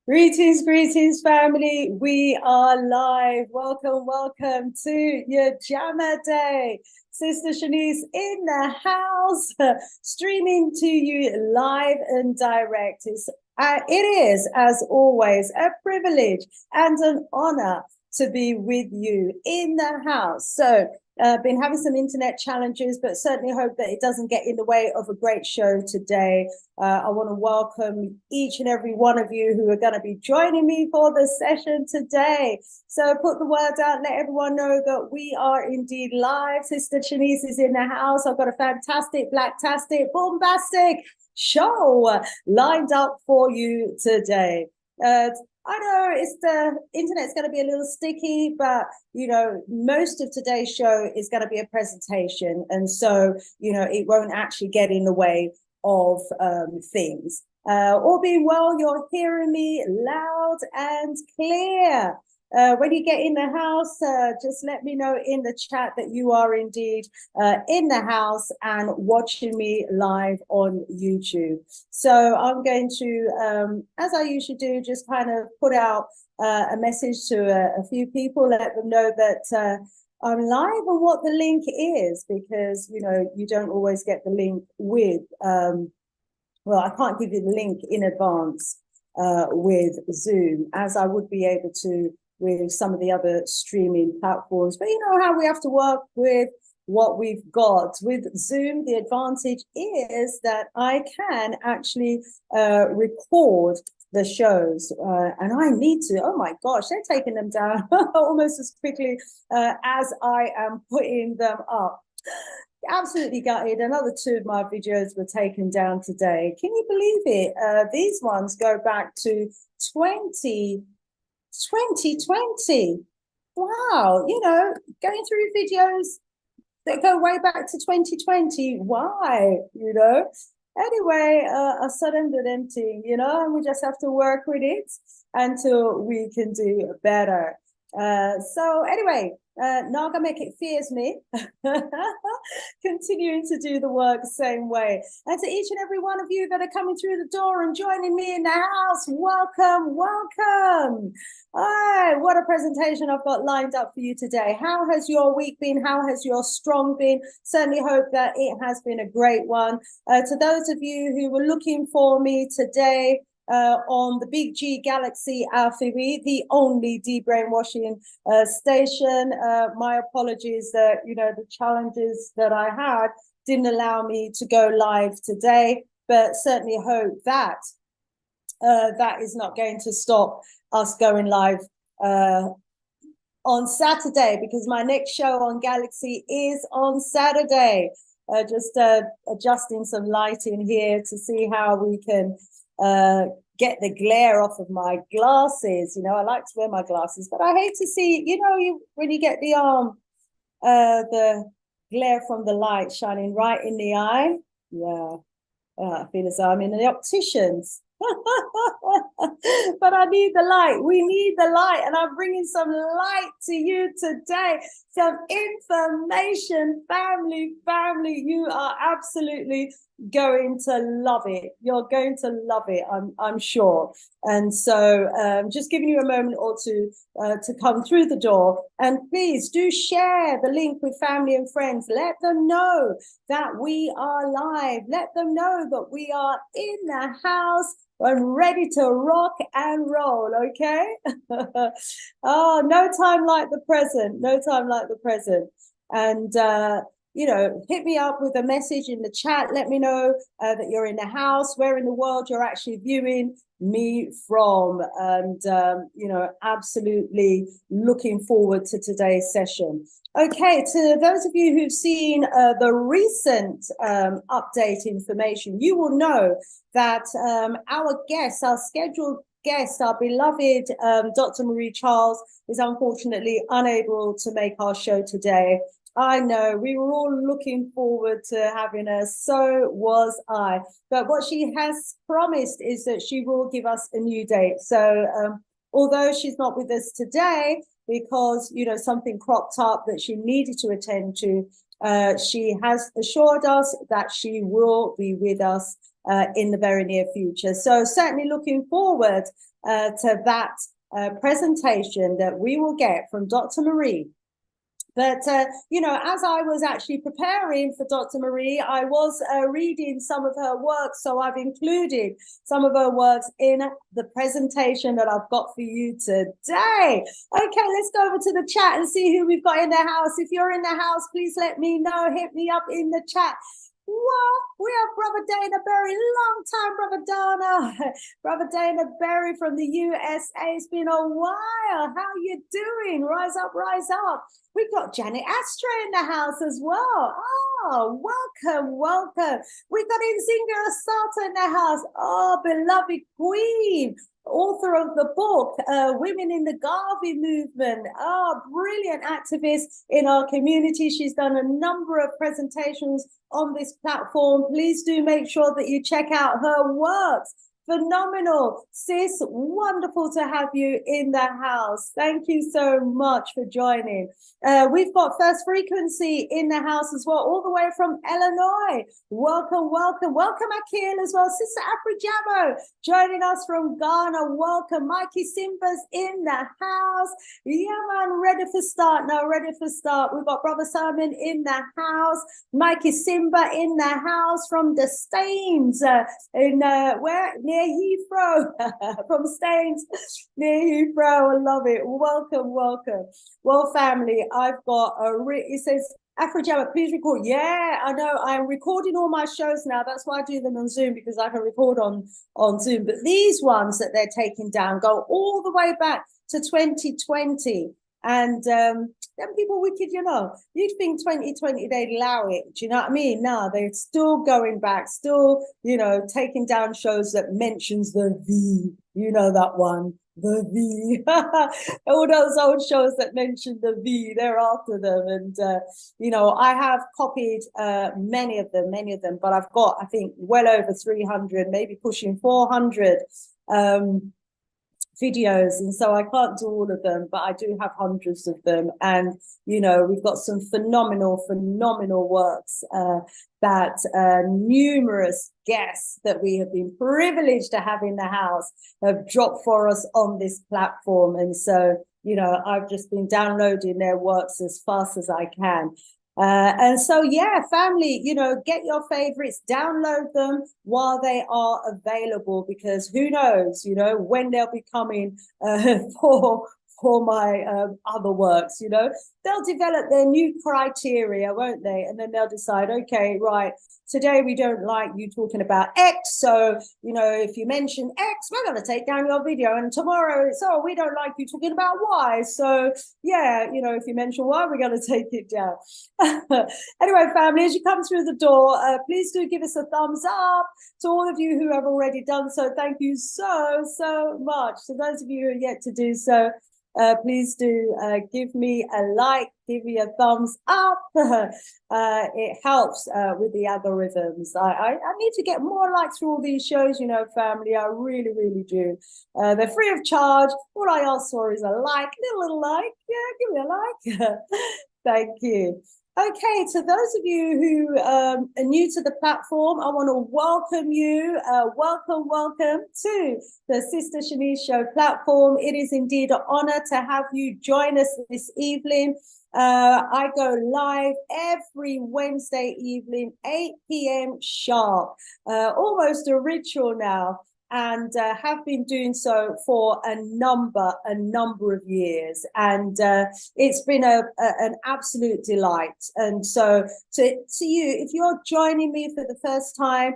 Greetings, greetings, family. We are live. Welcome, welcome to your Jammer Day. Sister Shanice in the house, streaming to you live and direct. It is, as always, a privilege and an honor to be with you in the house. So, been having some internet challenges, but certainly hope that it doesn't get in the way of a great show today. I want to welcome each and every one of you who are going to be joining me for the session today. So put the word out, let everyone know that we are indeed live. Sister Shanice is in the house. I've got a fantastic, blacktastic, bombastic show lined up for you today. I know the internet's going to be a little sticky, but most of today's show is going to be a presentation, and so it won't actually get in the way of things. All being well, you're hearing me loud and clear. When you get in the house, just let me know in the chat that you are indeed in the house and watching me live on YouTube. So I'm going to, as I usually do, just kind of put out a message to a few people, let them know that I'm live and what the link is, because, you don't always get the link with, well, I can't give you the link in advance with Zoom, as I would be able to with some of the other streaming platforms. But you know how we have to work with what we've got. With Zoom, the advantage is that I can actually record the shows, and I need to, oh my gosh, they're taking them down almost as quickly as I am putting them up. Absolutely gutted. Another 2 of my videos were taken down today. Can you believe it? These ones go back to 2020. Wow, going through videos that go way back to 2020. Why? Anyway, I surrendered empty, and we just have to work with it until we can do better. So anyway, Naga make it fears me. Continuing to do the work the same way. And to each and every one of you that are coming through the door and joining me in the house, welcome, welcome. All right, what a presentation I've got lined up for you today. How has your week been? How has your strong been? Certainly hope that it has been a great one. To those of you who were looking for me today, on the Big G Galaxy Alpha, the only de-brainwashing station. My apologies that, the challenges that I had didn't allow me to go live today, but certainly hope that that is not going to stop us going live on Saturday, because my next show on Galaxy is on Saturday. Just adjusting some lighting here to see how we can get the glare off of my glasses. I like to wear my glasses, but I hate to see, when you get the glare from the light shining right in the eye. Yeah, I feel as though I'm in the opticians. But I need the light. We need the light, and I'm bringing some light to you today. Some information, family. You are absolutely going to love it. You're going to love it, I'm sure. And so just giving you a moment or two to come through the door. And please do share the link with family and friends. Let them know that we are live. Let them know that we are in the house and ready to rock and roll, okay? Oh, no time like the present. No time like the present. And hit me up with a message in the chat. Let me know that you're in the house, where in the world you're actually viewing me from. And, absolutely looking forward to today's session. Okay, to those of you who've seen the recent update information, you will know that our guest, our scheduled guest, our beloved Dr. Marie Charles, is unfortunately unable to make our show today. I know, we were all looking forward to having her, so was I. But what she has promised is that she will give us a new date. So although she's not with us today, because, something cropped up that she needed to attend to, she has assured us that she will be with us in the very near future. So certainly looking forward to that presentation that we will get from Dr. Marie. But, you know, as I was actually preparing for Dr. Marie, I was reading some of her works. So I've included some of her works in the presentation that I've got for you today. Okay, let's go over to the chat and see who we've got in the house. If you're in the house, please let me know. Hit me up in the chat. Well, we have Brother Dana Berry, long time, Brother Dana. Brother Dana Berry from the USA. It's been a while. How you doing? Rise up, rise up. We've got Janet Astra in the house as well. Oh, welcome, welcome. We've got Nzinga Asata in the house. Oh, beloved Queen, author of the book, Women in the Garvey Movement. Oh, brilliant activist in our community. She's done a number of presentations on this platform. Please do make sure that you check out her works. Phenomenal, sis. Wonderful to have you in the house. Thank you so much for joining. We've got First Frequency in the house as well, all the way from Illinois. Welcome, welcome, welcome, Akil as well. Sister Afrijamo joining us from Ghana. Welcome, Mikey Simba's in the house. Yeah, man, ready for start now, ready for start. We've got Brother Simon in the house. Mikey Simba in the house from the Staines in where? Near Heathrow, from Staines, near Heathrow. I love it. Welcome, welcome. Well, family, I've got it says, Afrojama, please record. Yeah, I know. I'm recording all my shows now. That's why I do them on Zoom, because I can record on Zoom. But these ones that they're taking down go all the way back to 2020. And them people wicked, you know. You'd think 2020 they'd allow it. Do you know what I mean? No, they're still going back, still, you know, taking down shows that mentions the V. You know that one, the V. All those old shows that mention the V, they're after them. And, you know, I have copied many of them, but I've got, I think, well over 300, maybe pushing 400 videos, and so I can't do all of them, but I do have hundreds of them. And you know, we've got some phenomenal works that numerous guests that we have been privileged to have in the house have dropped for us on this platform. And so, you know, I've just been downloading their works as fast as I can. And so, yeah, family, you know, get your favorites, download them while they are available, because who knows, you know, when they'll be coming for my other works, you know, they'll develop their new criteria, won't they? And then they'll decide, okay, right, today we don't like you talking about X. So, you know, if you mention X, we're going to take down your video. And tomorrow it's, oh, we don't like you talking about Y. So, yeah, you know, if you mention Y, we're going to take it down. Anyway, family, as you come through the door, please do give us a thumbs up. To all of you who have already done so, thank you so much. To those of you who are yet to do so, please do give me a like, give me a thumbs up. It helps with the algorithms. I need to get more likes for all these shows, you know, family. I really do. They're free of charge. All I ask for is a like, little like. Yeah, give me a like. Thank you. Okay, to those of you who are new to the platform, I want to welcome you. Welcome to the Sista Shanice Show platform. It is indeed an honor to have you join us this evening. I go live every Wednesday evening, 8 p.m. sharp. Almost a ritual now. And have been doing so for a number of years, and it's been an absolute delight. And so to you, if you're joining me for the first time,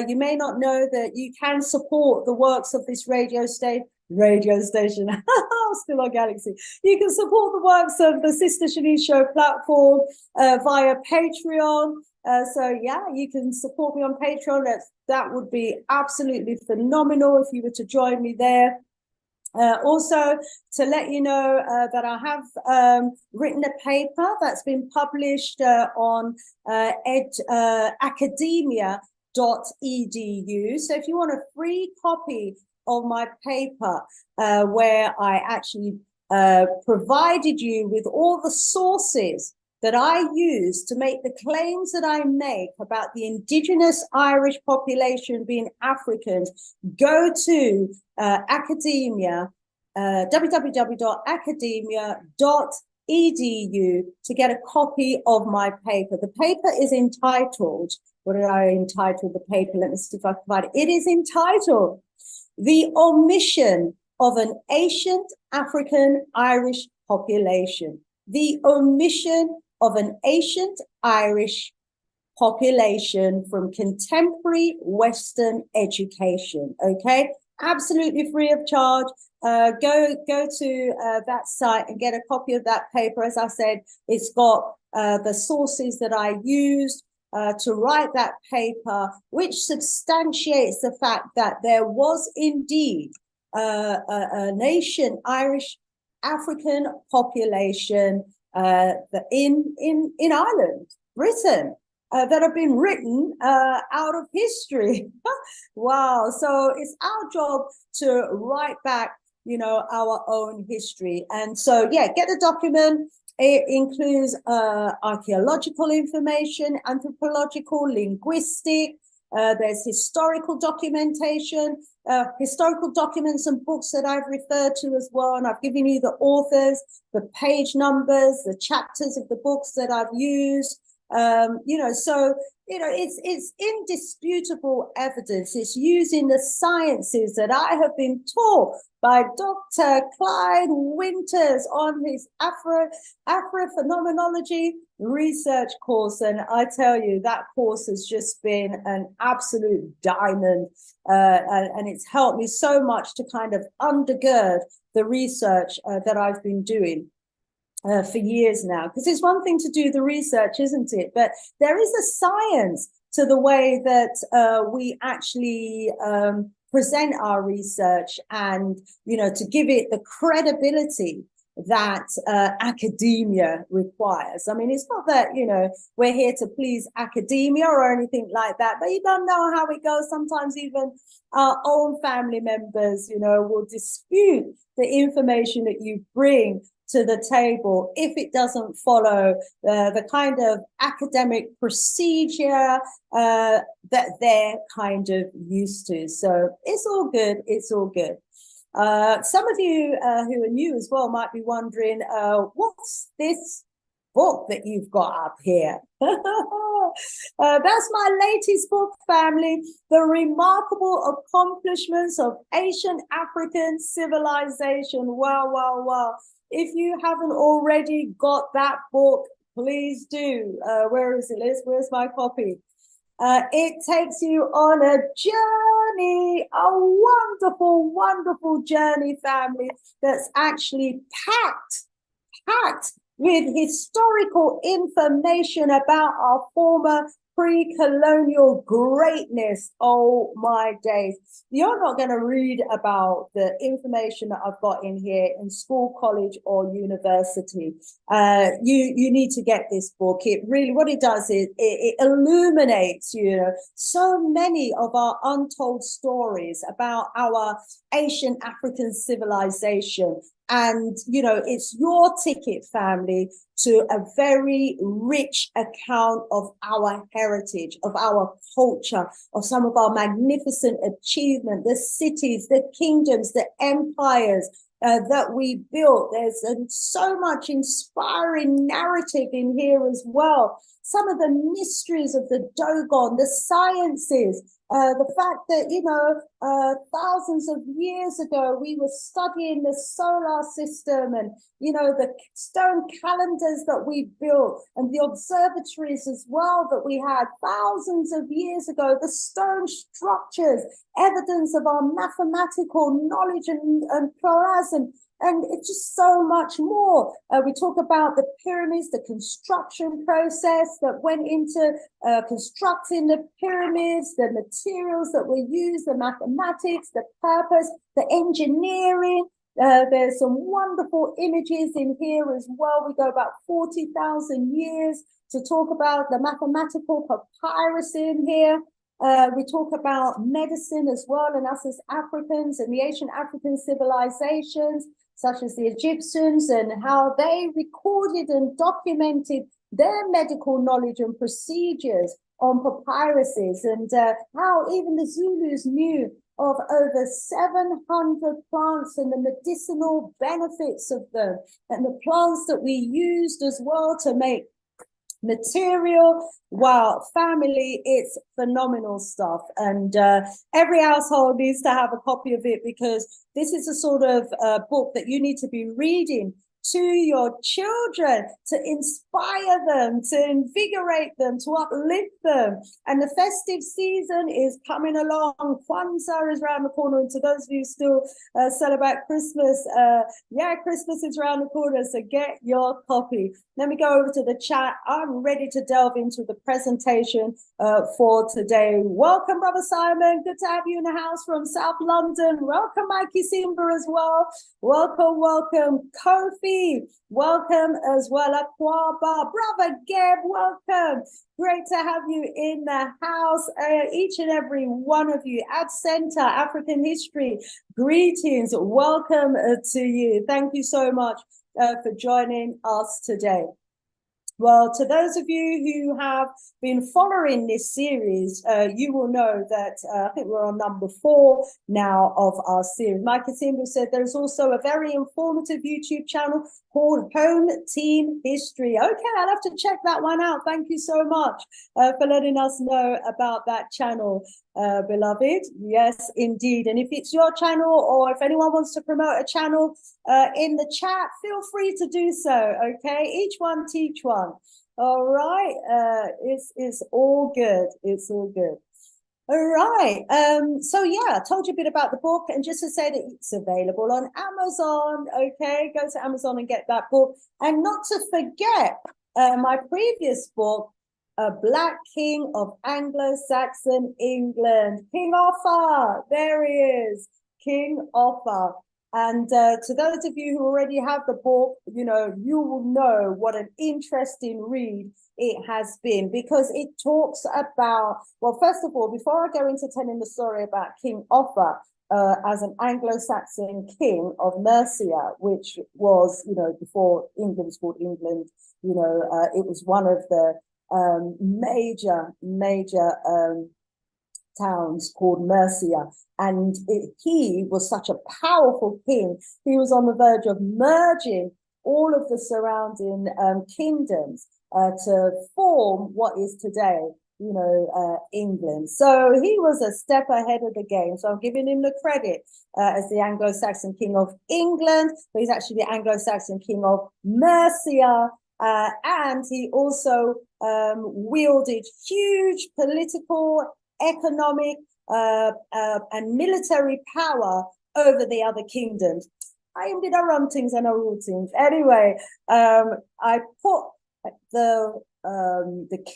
you may not know that you can support the works of this radio station, still on Galaxy. You can support the works of the Sista Shanice Show platform via Patreon. So yeah, you can support me on Patreon. That would be absolutely phenomenal if you were to join me there. Also, to let you know that I have written a paper that's been published on academia.edu. So if you want a free copy of my paper, where I actually provided you with all the sources that I use to make the claims that I make about the indigenous Irish population being Africans, go to academia, www.academia.edu to get a copy of my paper. The paper is entitled, what did I entitle the paper? Let me see if I can find it. It is entitled The Omission of an Ancient African Irish Population. The omission of an ancient Irish population from contemporary Western education. Okay, absolutely free of charge. Go to that site and get a copy of that paper. As I said, it's got the sources that I used to write that paper, which substantiates the fact that there was indeed a nation Irish African population in Ireland, Britain, that have been written out of history. Wow. So it's our job to write back, our own history. And so, yeah, get the document. It includes archaeological information, anthropological, linguistic. There's historical documentation, historical documents and books that I've referred to as well. And I've given you the authors, the page numbers, the chapters of the books that I've used. It's indisputable evidence. It's using the sciences that I have been taught by Dr. Clyde Winters on his Afro-phenomenology research course. And I tell you, that course has just been an absolute diamond. And it's helped me so much to kind of undergird the research that I've been doing for years now. Because it's one thing to do the research, isn't it? But there is a science to the way that we actually present our research, and to give it the credibility that academia requires. I mean, it's not that we're here to please academia or anything like that, but you don't know how it goes. Sometimes even our own family members will dispute the information that you bring to the table if it doesn't follow the kind of academic procedure that they're kind of used to. So it's all good. It's all good. Some of you who are new as well might be wondering, what's this book that you've got up here? That's my latest book, family, The Remarkable Accomplishments of Ancient African Civilization. Wow, wow, wow. If you haven't already got that book, please do. Where is it, Liz? Where's my copy? It takes you on a journey, a wonderful, wonderful journey, family, that's actually packed with historical information about our former pre-colonial greatness. Oh my days. You're not going to read about the information that I've got in here in school, college, or university. You need to get this book. It really, what it does is it illuminates, so many of our untold stories about our ancient African civilization. And, it's your ticket, family, to a very rich account of our heritage, of our culture, of some of our magnificent achievements, the cities, the kingdoms, the empires that we built. There's so much inspiring narrative in here as well. Some of the mysteries of the Dogon, the sciences, the fact that, thousands of years ago, we were studying the solar system and, the stone calendars that we built and the observatories as well that we had thousands of years ago, the stone structures, evidence of our mathematical knowledge and plasm. And it's just so much more. We talk about the pyramids, the construction process that went into constructing the pyramids, the materials that were used, the mathematics, the purpose, the engineering. There's some wonderful images in here as well. We go about 40,000 years to talk about the mathematical papyrus in here. We talk about medicine as well, and us as Africans and the ancient African civilizations, such as the Egyptians, and how they recorded and documented their medical knowledge and procedures on papyruses, and how even the Zulus knew of over 700 plants and the medicinal benefits of them, and the plants that we used as well to make material. Wow, family, it's phenomenal stuff. And every household needs to have a copy of it, because this is a sort of book that you need to be reading to your children, to inspire them, to invigorate them, to uplift them. And the festive season is coming along. Kwanzaa is around the corner, and to those of you who still celebrate Christmas, yeah, Christmas is around the corner, so get your copy. Let me go over to the chat. I'm ready to delve into the presentation for today. Welcome, Brother Simon. Good to have you in the house from South London. Welcome, Mikey Simba as well. Welcome, welcome, Kofi. Welcome as well, Akwaba. Brother Geb, welcome. Great to have you in the house. Each and every one of you at Center African History, greetings. Welcome to you. Thank you so much for joining us today. Well, to those of you who have been following this series, you will know that I think we're on number 4 now of our series. Michael Simbu said there's also a very informative YouTube channel called Home Team History. Okay, I'll have to check that one out. Thank you so much for letting us know about that channel, beloved. Yes, indeed. And if it's your channel, or if anyone wants to promote a channel in the chat, feel free to do so. Okay, each one teach one. All right, it's all good. It's all good. All right. So yeah, I told you a bit about the book, and just to say that it's available on Amazon. Okay, go to Amazon and get that book. And not to forget my previous book, A Black King of Anglo-Saxon England, King Offa. There he is, King Offa. And to those of you who already have the book, you know, you will know what an interesting read it has been, because it talks about, well, first of all, before I go into telling the story about King Offa as an Anglo-Saxon king of Mercia, which was, you know, before England was called England, you know, it was one of the major towns called Mercia, and he was such a powerful king. He was on the verge of merging all of the surrounding kingdoms to form what is today, you know, England. So he was a step ahead of the game. So I'm giving him the credit as the Anglo-Saxon king of England, but he's actually the Anglo-Saxon king of Mercia. And he also wielded huge political, economic, and military power over the other kingdoms. I am did our things and our routines. Anyway, I put the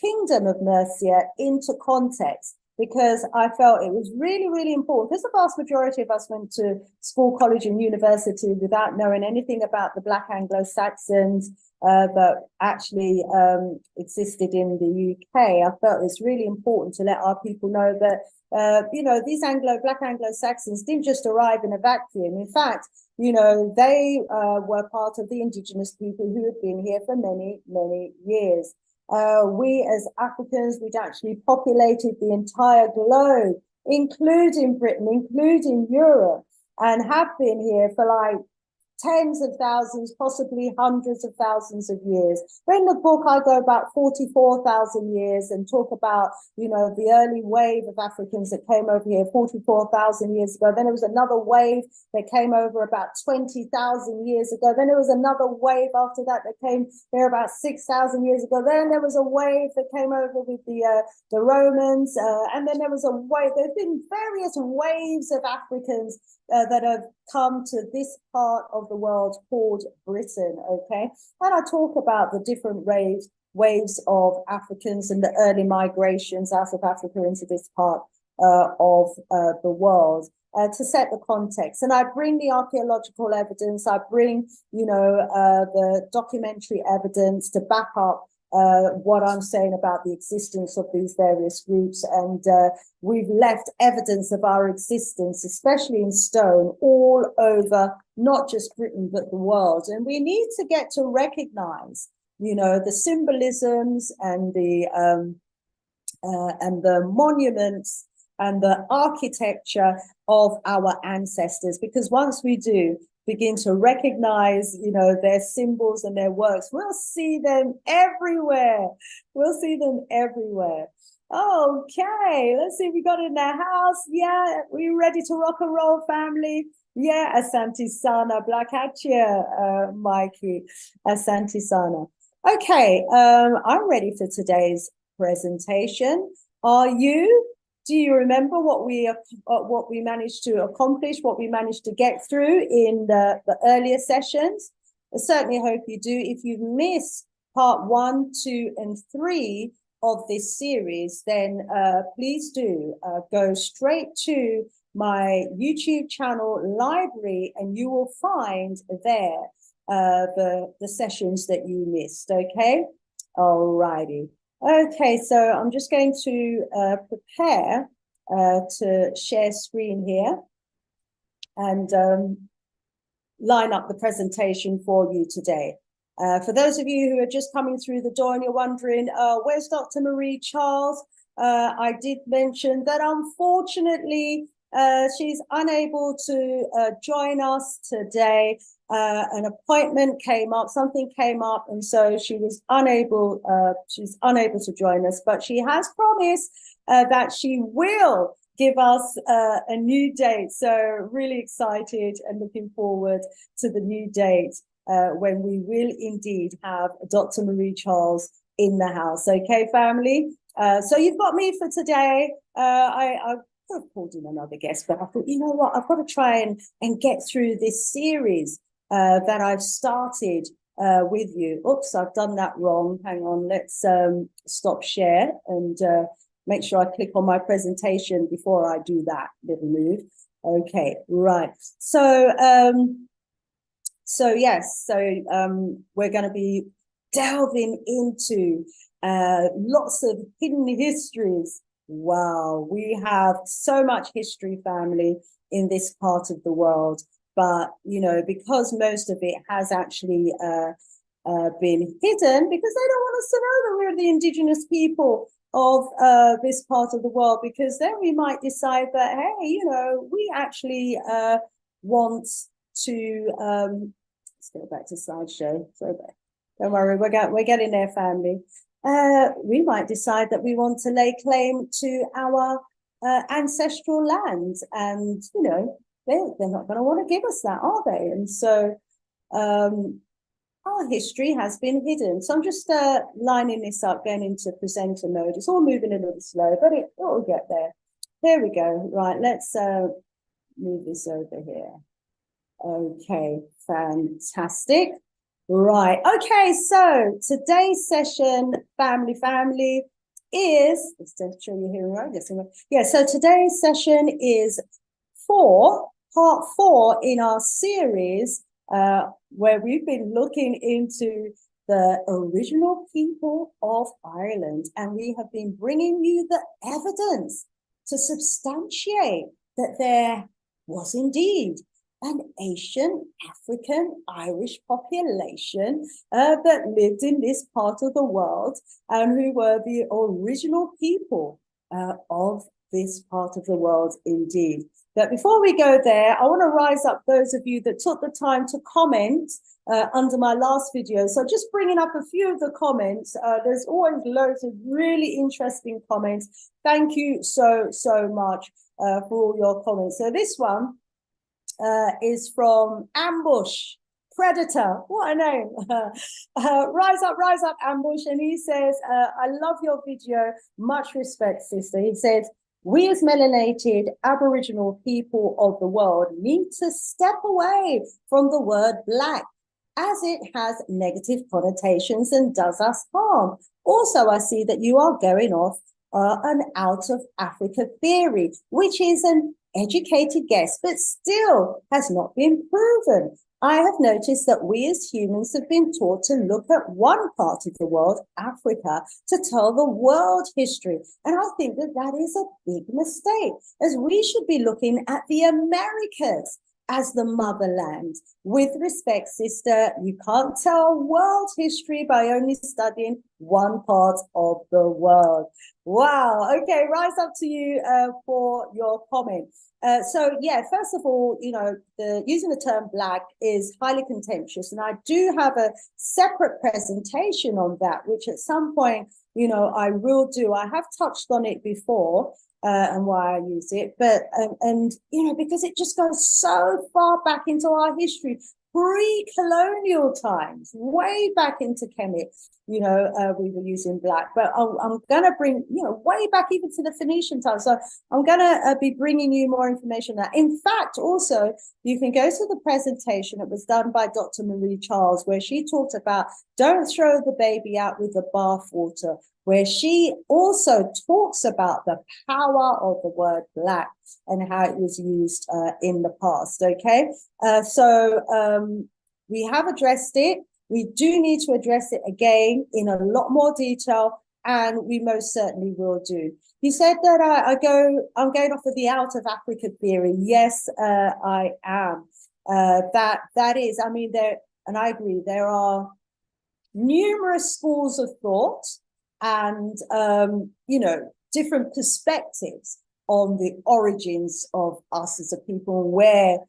kingdom of Mercia into context, because I felt it was really, really important, because the vast majority of us went to school, college, and university without knowing anything about the Black Anglo-Saxons that actually existed in the UK. I felt it's really important to let our people know that, you know, these Black Anglo-Saxons didn't just arrive in a vacuum. In fact, you know, they were part of the indigenous people who had been here for many, many years. We as Africans, we'd actually populated the entire globe, including Britain, including Europe, and have been here for like tens of thousands, possibly hundreds of thousands of years. But in the book, I go about 44,000 years and talk about, you know, the early wave of Africans that came over here 44,000 years ago. Then there was another wave that came over about 20,000 years ago. Then there was another wave after that came there about 6,000 years ago. Then there was a wave that came over with the Romans. And then there was a wave. There's been various waves of Africans that have come to this part of the world called Britain, okay? And I talk about the different waves of Africans and the early migrations out of Africa into this part of the world to set the context. And I bring the archaeological evidence, I bring, you know, the documentary evidence to back up what I'm saying about the existence of these various groups. And we've left evidence of our existence, especially in stone, all over, not just Britain, but the world. And we need to get to recognize, you know, the symbolisms and the monuments and the architecture of our ancestors. Because once we do begin to recognize, you know, their symbols and their works, we'll see them everywhere. We'll see them everywhere. Okay, let's see if we got it in the house. Yeah, we ready to rock and roll, family? Yeah, Asante Sana, Black Hatchia, Mikey, Asante Sana. Okay, I'm ready for today's presentation. Are you? Do you remember what we managed to accomplish, what we managed to get through in the earlier sessions? I certainly hope you do. If you've missed part 1, 2, and 3 of this series, then please do go straight to my YouTube channel library, and you will find there the sessions that you missed. Okay, all righty. Okay, so I'm just going to prepare to share screen here and line up the presentation for you today. For those of you who are just coming through the door and you're wondering, where's Dr. Marie Charles? I did mention that unfortunately she's unable to join us today. An appointment came up, something came up, and so she was unable, she's unable to join us, but she has promised that she will give us a new date. So really excited and looking forward to the new date when we will indeed have Dr. Marie Charles in the house. Okay, family? So you've got me for today. I could have pulled in another guest, but I thought, you know what, I've got to try and get through this series that I've started with you. Oops, I've done that wrong. Hang on, let's stop share and make sure I click on my presentation before I do that little move. Okay, right. So yes, we're going to be delving into lots of hidden histories. Wow, we have so much history, family, in this part of the world. But, you know, because most of it has actually been hidden, because they don't want us to know that we're the indigenous people of this part of the world, because then we might decide that, hey, you know, we actually want to, let's go back to slideshow. So don't worry, we're getting there, family. We might decide that we want to lay claim to our ancestral lands, and, you know, they're not going to want to give us that, are they? And so our history has been hidden. So I'm just lining this up, going into presenter mode. It's all moving a little slow, but it will get there. There we go. Right, let's move this over here. Okay, fantastic. Right, okay, so today's session, family, is, let's show you here, right? Yeah, so today's session is part 4 in our series where we've been looking into the original people of Ireland, and we have been bringing you the evidence to substantiate that there was indeed an Asian, African, Irish population that lived in this part of the world and who were the original people of this part of the world indeed. But before we go there, I want to rise up those of you that took the time to comment under my last video. So just bringing up a few of the comments. There's always loads of really interesting comments. Thank you so much for all your comments. So this one is from Ambush Predator. What a name. Rise up, Ambush. And he says, I love your video. Much respect, sister. He says, we as melanated Aboriginal people of the world need to step away from the word black, as it has negative connotations and does us harm. Also, I see that you are going off an out of Africa theory, which is an educated guess, but still has not been proven. I have noticed that we as humans have been taught to look at one part of the world, Africa, to tell the world history. And I think that that is a big mistake, as we should be looking at the Americas. as the motherland. With respect, sister, you can't tell world history by only studying one part of the world. Wow. Okay, rise up to you for your comment. So yeah, first of all, using the term Black is highly contentious, and I do have a separate presentation on that, which at some point, I will do. I have touched on it before, and why I use it, but because it just goes so far back into our history, pre-colonial times, way back into Kemet, we were using Black, but I'm gonna bring way back even to the Phoenician times. So I'm gonna be bringing you more information on that. In fact, also you can go to the presentation that was done by Dr. Marie Charles, where she talked about don't throw the baby out with the bathwater, where she also talks about the power of the word Black and how it was used in the past. Okay, so we have addressed it. We do need to address it again in a lot more detail, and we most certainly will do. You said that I'm going off of the out of Africa theory. Yes, I am. That is, I mean, and I agree, there are numerous schools of thought and different perspectives on the origins of us as a people, where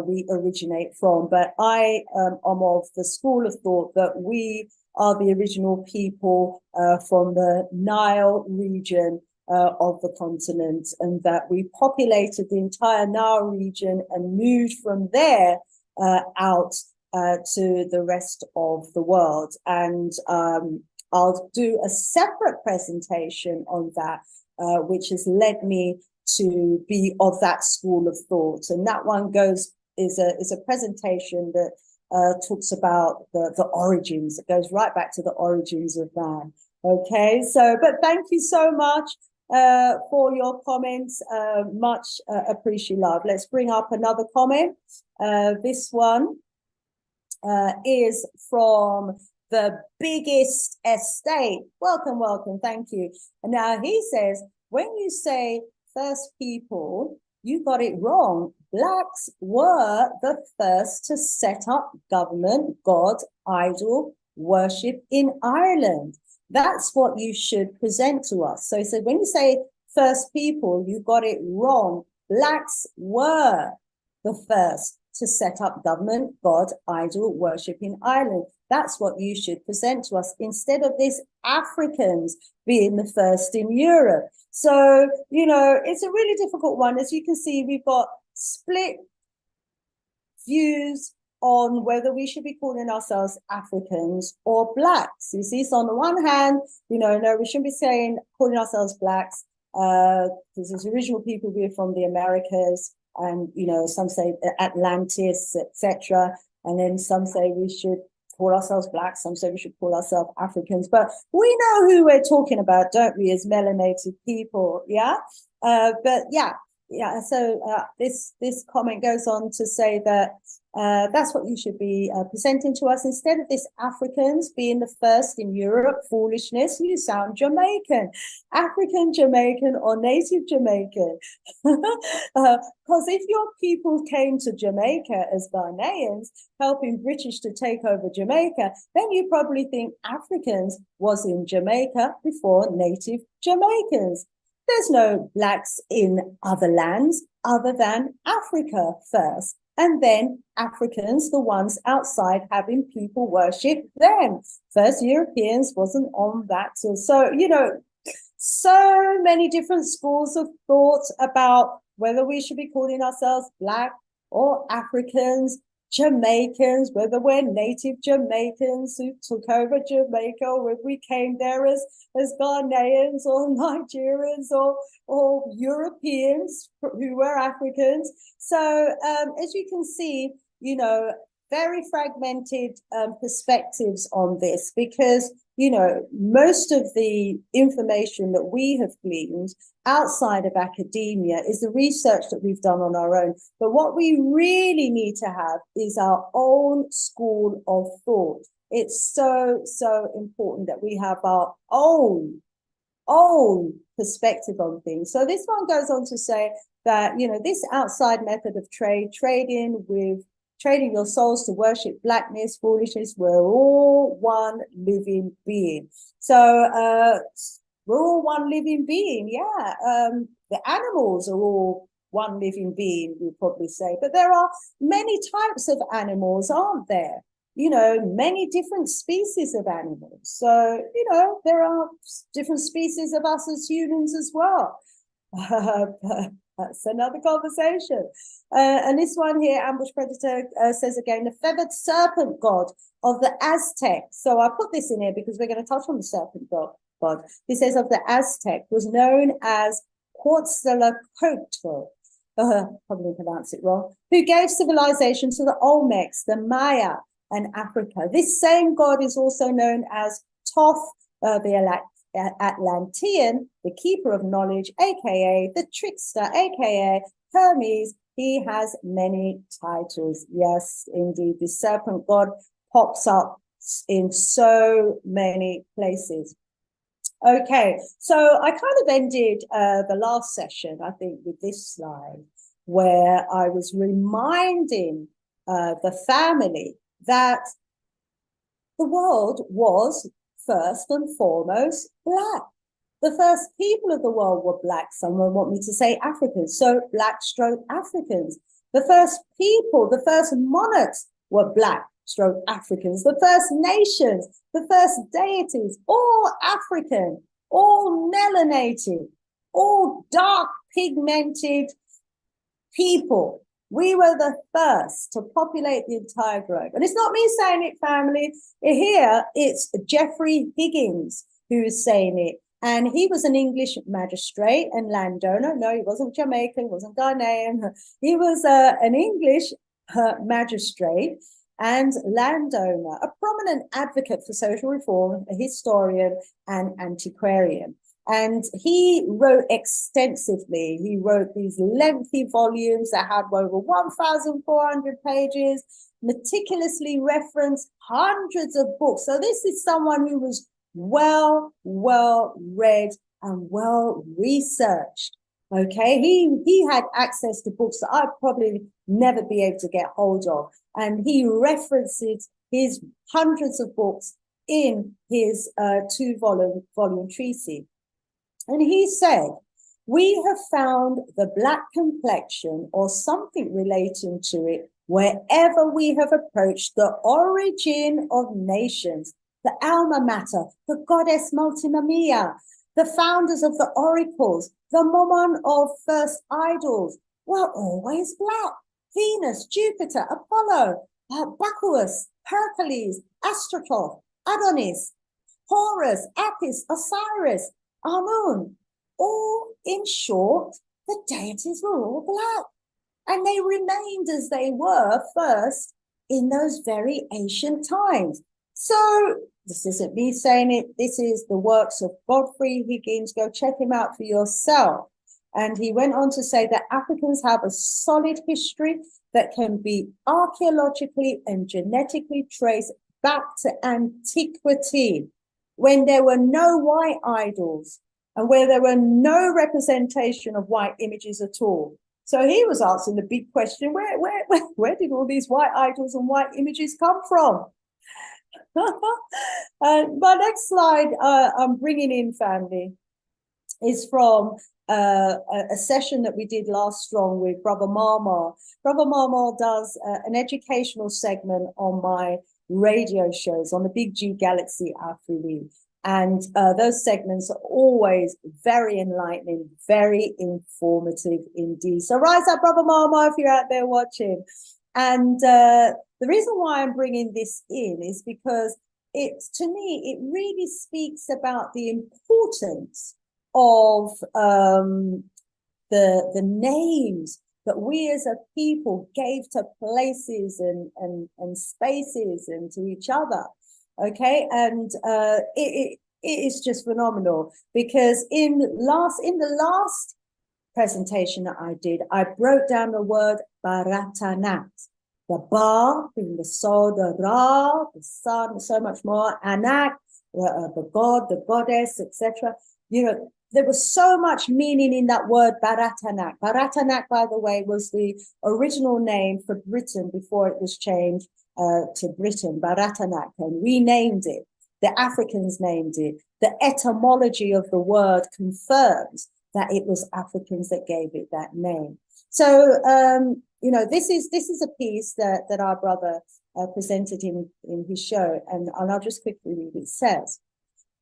we originate from. But I am of the school of thought that we are the original people from the Nile region of the continent, and that we populated the entire Nile region and moved from there out to the rest of the world. And I'll do a separate presentation on that, which has led me to be of that school of thought. And that one is a presentation that talks about the origins. It goes right back to the origins of man. Okay, so, but thank you so much for your comments. Much appreciate love. Let's bring up another comment. This one is from the biggest estate. Welcome, welcome. Thank you. And now he says, when you say first people, you got it wrong. Blacks were the first to set up government, God, idol worship in Ireland. That's what you should present to us. So he said, when you say first people, you got it wrong. Blacks were the first to set up government, God, idol worship in Ireland. That's what you should present to us, instead of this Africans being the first in Europe. So, it's a really difficult one. As you can see, we've got split views on whether we should be calling ourselves Africans or Blacks. You see, so on the one hand, no, we shouldn't be calling ourselves Blacks, because as original people, we're from the Americas, and some say Atlantis, etc. And then some say we should call ourselves Blacks, some say we should call ourselves Africans. But we know who we're talking about, don't we, as melanated people? Yeah. But yeah. So this comment goes on to say that that's what you should be presenting to us, instead of this Africans being the first in Europe. Foolishness. You sound Jamaican, African Jamaican or native Jamaican. Because if your people came to Jamaica as Ghanaians, helping British to take over Jamaica, then you probably think Africans was in Jamaica before native Jamaicans. There's no Blacks in other lands other than Africa first, and then Africans, the ones outside, having people worship them. First Europeans wasn't on that. So so many different schools of thought about whether we should be calling ourselves Black or Africans, Jamaicans, whether we're native Jamaicans who took over Jamaica, or if we came there as Ghanaians or Nigerians or Europeans who were Africans. So as you can see, very fragmented perspectives on this, because most of the information that we have gleaned outside of academia is the research that we've done on our own. But what we really need to have is our own school of thought. It's so important that we have our own perspective on things. So this one goes on to say, that, you know, this outside method of trading your souls to worship blackness, foolishness, we're all one living being. So we're all one living being, yeah. The animals are all one living being, we'll probably say. But there are many types of animals, aren't there? You know, many different species of animals. So, you know, there are different species of us as humans as well. That's another conversation. And this one here, Ambush Predator, says again, the feathered serpent god of the Aztecs. So I put this in here because we're going to touch on the serpent god. He says of the Aztec was known as Quetzalcoatl, probably pronounce it wrong, who gave civilization to the Olmecs, the Maya, and Africa. This same god is also known as Thoth, the Atlantean, the keeper of knowledge, aka the trickster, aka Hermes. He has many titles. Yes, indeed. The serpent god pops up in so many places. Okay, so I kind of ended the last session, I think, with this slide, where I was reminding the family that the world was first and foremost black. The first people of the world were black. Someone want me to say Africans, so black stroke Africans. The first people, the first monarchs were black stroke Africans. The first nations, the first deities, all African, all melanated, all dark pigmented people. We were the first to populate the entire globe. And it's not me saying it, family. Here, it's Geoffrey Higgins who is saying it. And he was an English magistrate and landowner. No, he wasn't Jamaican, wasn't Ghanaian. He was an English magistrate and landowner, a prominent advocate for social reform, a historian and antiquarian. And he wrote extensively. He wrote these lengthy volumes that had over 1,400 pages, meticulously referenced hundreds of books. So this is someone who was well read and well researched. Okay, he had access to books that I'd probably never be able to get hold of. And he references his hundreds of books in his two-volume treatise. And he said, we have found the black complexion or something relating to it wherever we have approached the origin of nations, the alma mater, the goddess Multima Mea, the founders of the oracles, the Momon of first idols were always black. Venus, Jupiter, Apollo, Bacchus, Hercules, Astaroth, Adonis, Horus, Apis, Osiris, Amun, all in short, the deities were all black. And they remained as they were first in those very ancient times. So this isn't me saying it. This is the works of Godfrey Higgins. Go check him out for yourself. And he went on to say that Africans have a solid history that can be archaeologically and genetically traced back to antiquity, when there were no white idols and where there were no representation of white images at all. So he was asking the big question, where did all these white idols and white images come from? My next slide I'm bringing in, family, is from a session that we did last strong with Brother Marmar. Brother Marmar does an educational segment on my radio shows on the Big G Galaxy Afri. And those segments are always very enlightening, very informative indeed. So rise up, Brother Marmar, if you're out there watching. And the reason why I'm bringing this in is because to me, it really speaks about the importance of the names that we as a people gave to places and spaces and to each other. Okay, and it is just phenomenal, because in the last presentation that I did, I broke down the word Baratanat. The Ba being the soul, the Ra, the sun, so much more, Anak, the god, the goddess, etc. You know, there was so much meaning in that word Baratanak. Baratanak, by the way, was the original name for Britain before it was changed to Britain, Baratanak, and we named it. The Africans named it. The etymology of the word confirms that it was Africans that gave it that name. So, you know, this is a piece that our brother presented in his show, and I'll just quickly read. It says,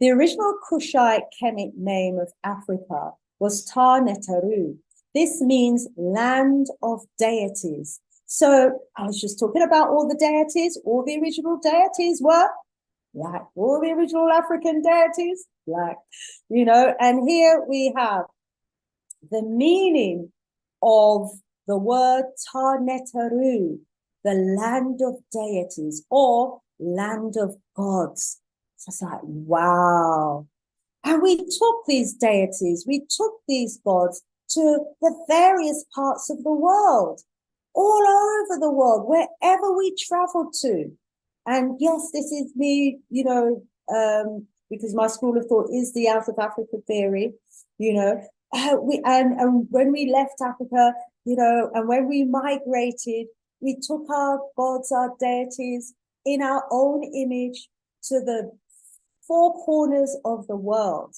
the original Kushite Kemet name of Africa was Ta-Netaru. This means land of deities. So I was just talking about all the deities. All the original deities were black. All the original African deities, black. You know, and here we have the meaning of the word Ta-Netaru, the land of deities or land of gods. So it's like, wow. And we took these deities, we took these gods to the various parts of the world, all over the world, wherever we traveled to. And yes, this is me, you know, because my school of thought is the out of Africa theory, you know. And when we left Africa, you know, and when we migrated, we took our gods, our deities in our own image to the four corners of the world.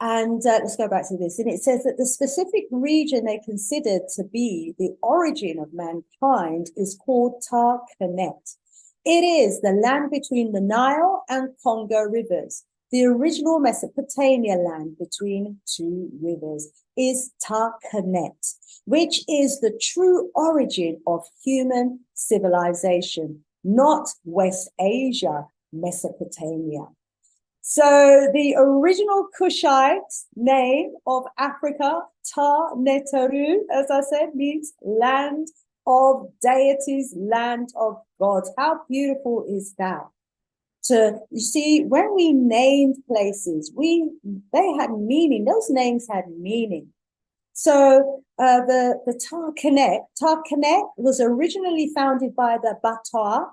And let's go back to this. And it says that the specific region they considered to be the origin of mankind is called Ta-Kemet. It is the land between the Nile and Congo rivers. The original Mesopotamia land between two rivers is Ta-Kemet, which is the true origin of human civilization, not West Asia, Mesopotamia. So the original Kushite name of Africa, Ta-Netaru, as I said, means land of deities, land of gods. How beautiful is that? You see, when we named places, they had meaning. Those names had meaning. So the Ta-Kemet was originally founded by the Batwa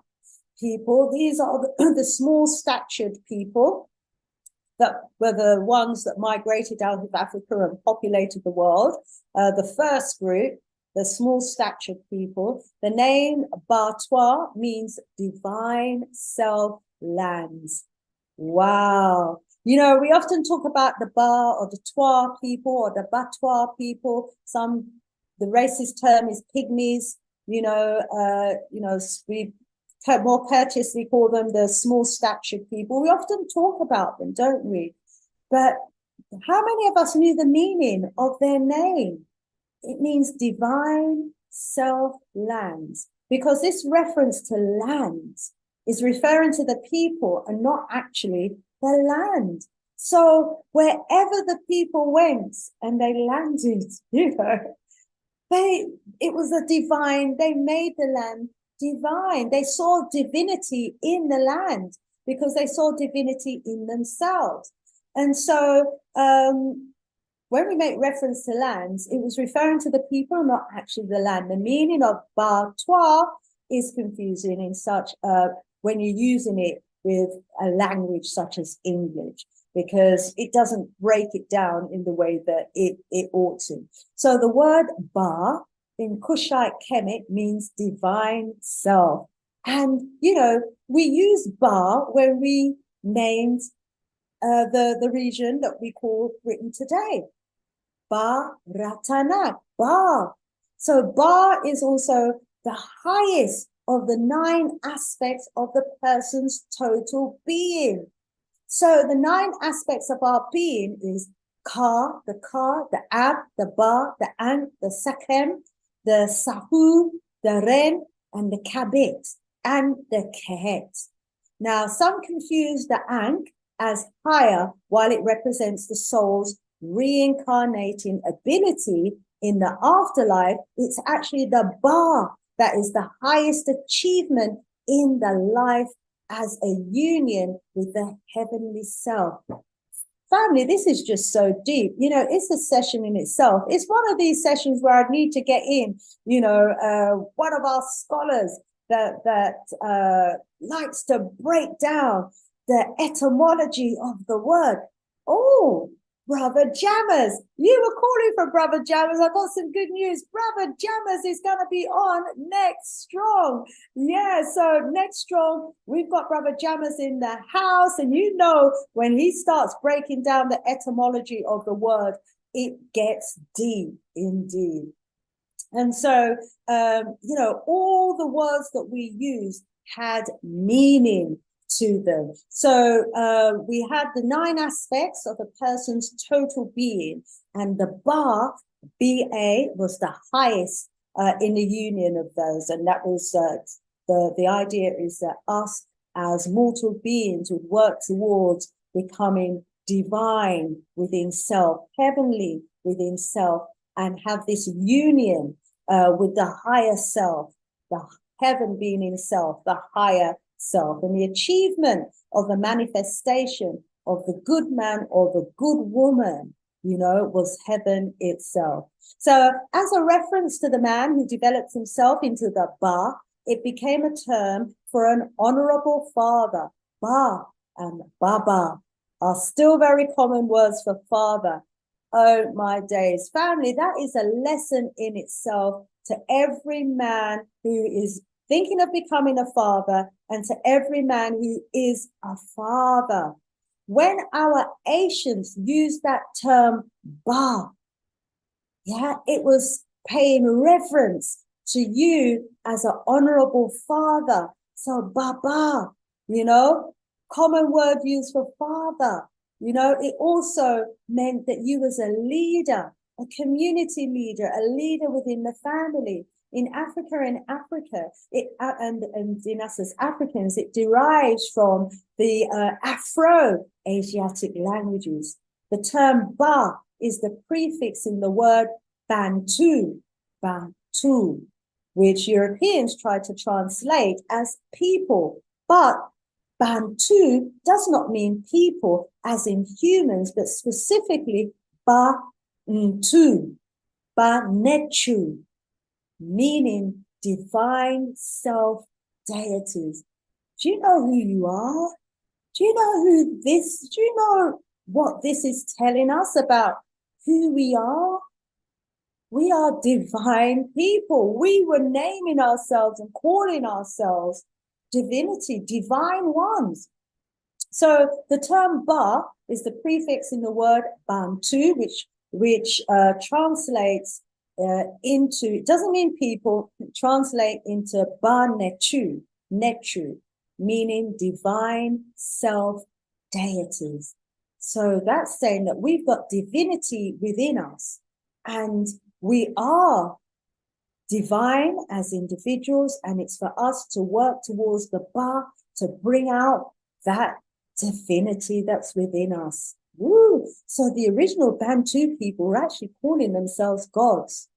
people. These are the small-statured people that were the ones that migrated out of Africa and populated the world. The first group, the small-statured people, the name Batwa means divine self-lands. Wow. You know, we often talk about the Ba or the Twa people or the Batwa people. The racist term is pygmies. We more courteously call them the small-statured people. We often talk about them, don't we? But how many of us knew the meaning of their name? It means divine self-lands, because this reference to lands is referring to the people and not actually the land. So wherever the people went and they landed, you know, it was a divine, they made the land divine. They saw divinity in the land because they saw divinity in themselves. And so when we make reference to lands, it was referring to the people, not actually the land. The meaning of Batwa is confusing in such when you're using it with a language such as English, because it doesn't break it down in the way that it ought to. So the word Ba in Kushite Kemet means divine self. And, you know, we use Ba when we named the region that we call Britain today. Ba Ratanak, Ba. So Ba is also the highest of the 9 aspects of the person's total being. So the 9 aspects of our being is Ka, the Ab, the Ba, the An, the Sakem, the Sahu, the Ren, and the Kabit, and the Kehet. Now, some confuse the Ankh as higher while it represents the soul's reincarnating ability in the afterlife. It's actually the Ba that is the highest achievement in the life as a union with the heavenly self. Family, this is just so deep. You know, it's a session in itself. It's one of these sessions where I need to get in, you know, one of our scholars that likes to break down the etymology of the word. Oh, Brother Jammers. You were calling for Brother Jammers. I've got some good news. Brother Jammers is going to be on next strong. Yeah, so next strong, we've got Brother Jammers in the house. And you know, when he starts breaking down the etymology of the word, it gets deep indeed. And so, all the words that we use had meaning to them. So we had the 9 aspects of a person's total being, and the BA, was the highest in the union of those. And that was the idea is that us as mortal beings would work towards becoming divine within self, heavenly within self, and have this union with the higher self, the heaven being in self, the higher self, and the achievement of the manifestation of the good man or the good woman, was heaven itself. So as a reference to the man who developed himself into the Ba, it became a term for an honorable father. Ba and Baba are still very common words for father. Oh, my days. Family, that is a lesson in itself to every man who is thinking of becoming a father, and to every man who is a father. When our ancients used that term Ba, it was paying reverence to you as an honorable father. So Baba, common word used for father. It also meant that you was a leader, a community leader, a leader within the family. In Africa, and in us as Africans, it derives from the Afro-Asiatic languages. The term Ba is the prefix in the word Bantu, which Europeans try to translate as people. But Bantu does not mean people as in humans, but specifically Bantu, Banechu, meaning divine self deities. Do you know who you are? Do you know what this is telling us about who we are? We are divine people. We were naming ourselves and calling ourselves divinity, divine ones. So the term Ba is the prefix in the word Bantu, which translates into, it doesn't mean people, translate into Ba Nechu, meaning divine self deities. So that's saying that we've got divinity within us, and we are divine as individuals, and it's for us to work towards the Ba to bring out that divinity that's within us. Woo. So the original Bantu people were actually calling themselves gods,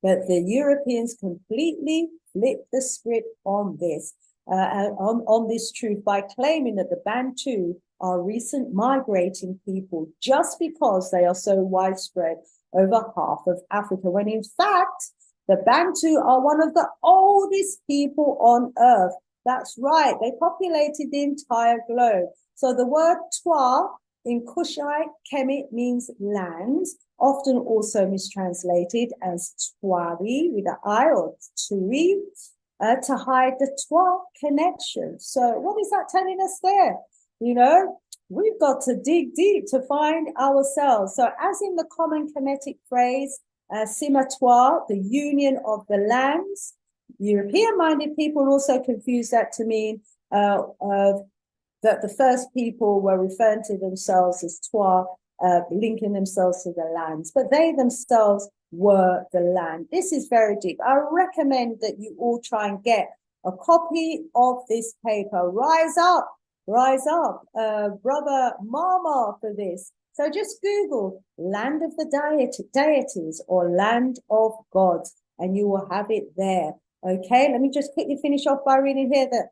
but the Europeans completely flipped the script on this, on this truth, by claiming that the Bantu are recent migrating people just because they are so widespread over half of Africa, when in fact the Bantu are one of the oldest people on earth. That's right, they populated the entire globe. So the word Twa in Kushite Kemet means land, often also mistranslated as Twari with an I or Tui, to hide the Twa connection. So what is that telling us there? We've got to dig deep to find ourselves. So as in the common Kemetic phrase, Simatwa, the union of the lands, European-minded people also confuse that to mean that the first people were referring to themselves as Twa, linking themselves to the lands, but they themselves were the land. This is very deep. I recommend that you all try and get a copy of this paper. Rise up, brother Mama, for this. So just Google Land of the Deities or Land of Gods, and you will have it there. Okay, let me just quickly finish off by reading here that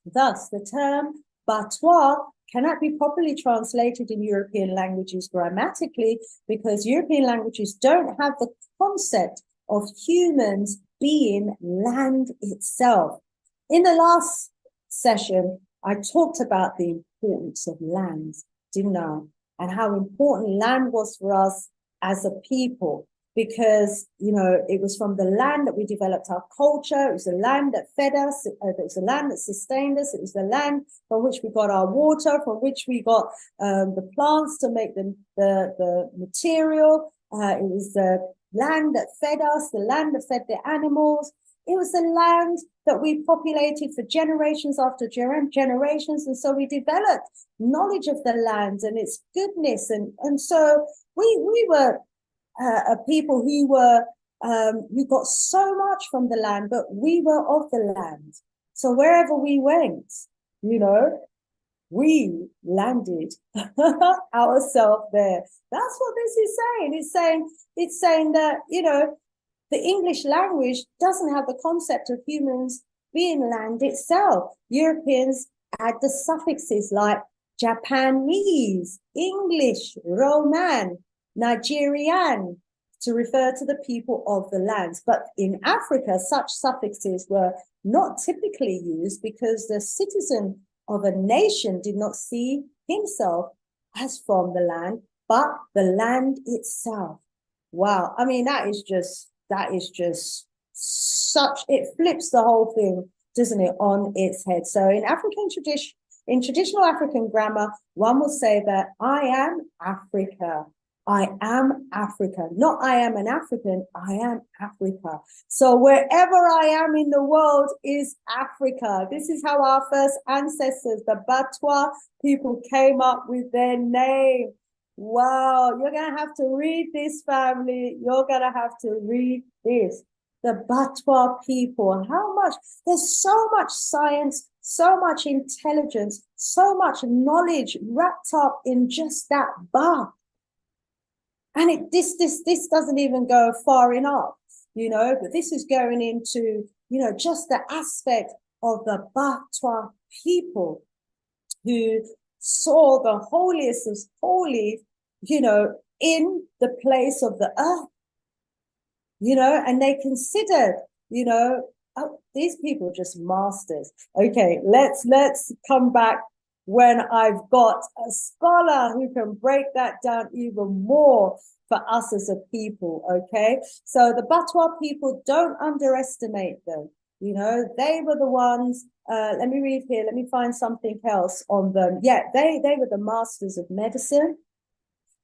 thus the term Batwa cannot be properly translated in European languages grammatically, because European languages don't have the concept of humans being land itself. In the last session, I talked about the importance of lands, didn't I? and how important land was for us as a people. Because, you know, it was from the land that we developed our culture. It was the land that fed us. It was the land that sustained us. It was the land from which we got our water, from which we got the plants to make the material. It was the land that fed us, the land that fed the animals. It was the land that we populated for generations after generations. And so we developed knowledge of the land and its goodness. And so we were people who were we got so much from the land, but we were of the land. So wherever we went, you know, we landed ourselves there. That's what this is saying. It's saying that, you know, the English language doesn't have the concept of humans being land itself. Europeans add the suffixes like Japanese, English, Roman, Nigerian, to refer to the people of the lands. But in Africa, such suffixes were not typically used because the citizen of a nation did not see himself as from the land, but the land itself. Wow. I mean, that is just such, it flips the whole thing, doesn't it, on its head. So in African tradition, in traditional African grammar, one will say that I am Africa. I am Africa, not I am an African, I am Africa. So wherever I am in the world is Africa. This is how our first ancestors, the Batwa people, came up with their name. Wow, you're going to have to read this, family. You're going to have to read this. The Batwa people, how much, there's so much science, so much intelligence, so much knowledge wrapped up in just that Ba. And this doesn't even go far enough, you know, but this is going into, you know, just the aspect of the Batwa people who saw the holiest of holy, you know, in the place of the earth, you know, and they considered, you know, oh, these people are just masters. Okay, let's come back when I've got a scholar who can break that down even more for us as a people, okay? So the Batwa people, don't underestimate them. You know, they were the ones, let me read here, let me find something else on them. Yeah, they were the masters of medicine.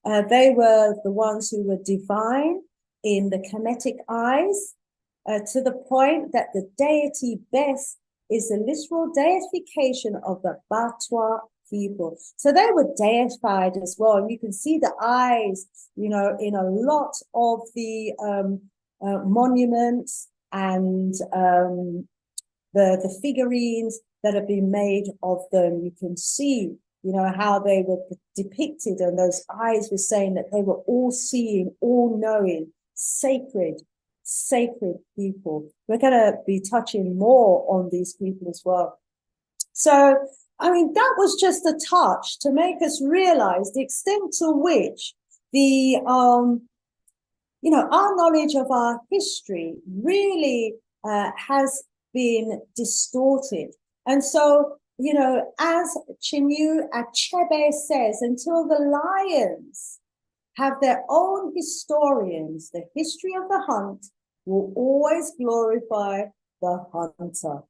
They were the ones who were divine in the Kemetic eyes, to the point that the deity Bes is the literal deification of the Batwa people. So they were deified as well. And you can see the eyes, you know, in a lot of the monuments and the figurines that have been made of them. You can see, you know, how they were depicted, and those eyes were saying that they were all seeing, all knowing, sacred people. We're going to be touching more on these people as well. So, I mean, that was just a touch to make us realize the extent to which the, you know, our knowledge of our history really has been distorted. And so, you know, as Chinua Achebe says, until the lions have their own historians, the history of the hunt will always glorify the hunter.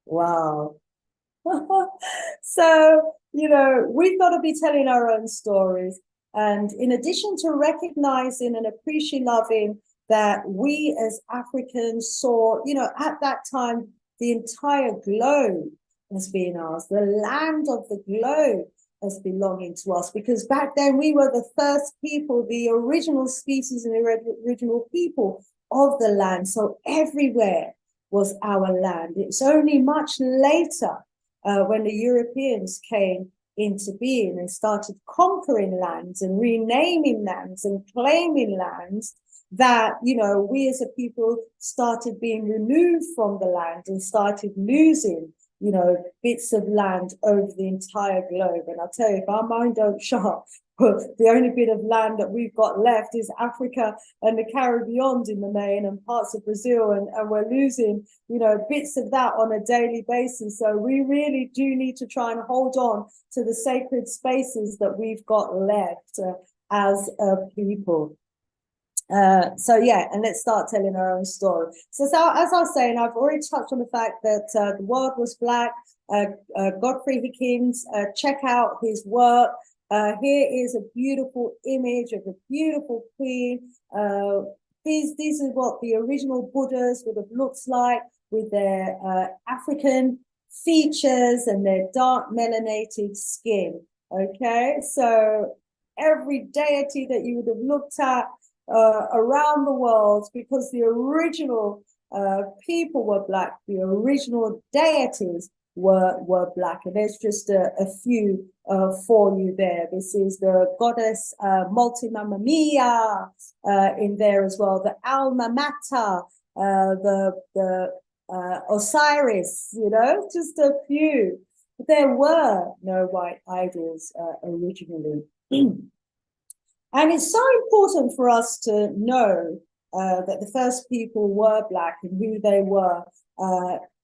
Wow. So, you know, we've got to be telling our own stories. And in addition to recognizing and appreciating that we as Africans saw, you know, at that time, the entire globe as being ours, the land of the globe as belonging to us, because back then we were the first people, the original species and the original people of the land. So everywhere was our land. It's only much later when the Europeans came into being and started conquering lands and renaming lands and claiming lands that, you know, we as a people started being removed from the land and started losing, you know, bits of land over the entire globe. And I'll tell you, if our mind don't shut up, the only bit of land that we've got left is Africa and the Caribbean in the main, and parts of Brazil, and we're losing, you know, bits of that on a daily basis. So we really do need to try and hold on to the sacred spaces that we've got left as a people. So yeah, and let's start telling our own story. So as I was saying, I've already touched on the fact that the world was black. Godfrey Hickins, check out his work. Here is a beautiful image of a beautiful queen. These are what the original Buddhas would have looked like, with their African features and their dark melanated skin. Okay, so every deity that you would have looked at around the world, because the original people were black, the original deities were black, and there's just a few for you there. This is the goddess Multimamma Mia in there as well, the Alma Mater, the Osiris, you know, just a few. But there were no white idols originally. And it's so important for us to know that the first people were black and who they were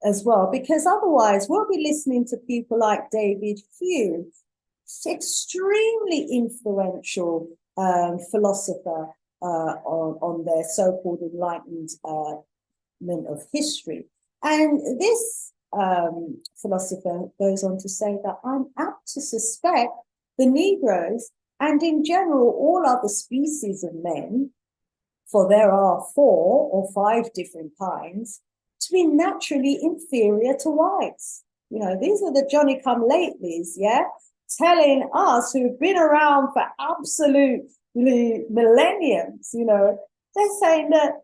as well, because otherwise we'll be listening to people like David Hume, extremely influential philosopher on their so-called enlightenment of history. And this philosopher goes on to say that I'm apt to suspect the Negroes, and in general all other species of men, for there are 4 or 5 different kinds, to be naturally inferior to whites. You know, these are the Johnny-come-latelys, yeah, telling us who've been around for absolutely millenniums, you know, they're saying that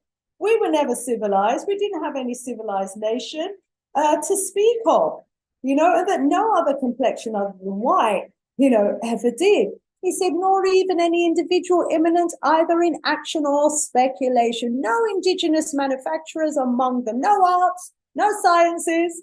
we were never civilized, we didn't have any civilized nation to speak of, you know, and that no other complexion other than white, you know, ever did. He said, nor even any individual imminent either in action or speculation, no indigenous manufacturers among them, no arts, no sciences.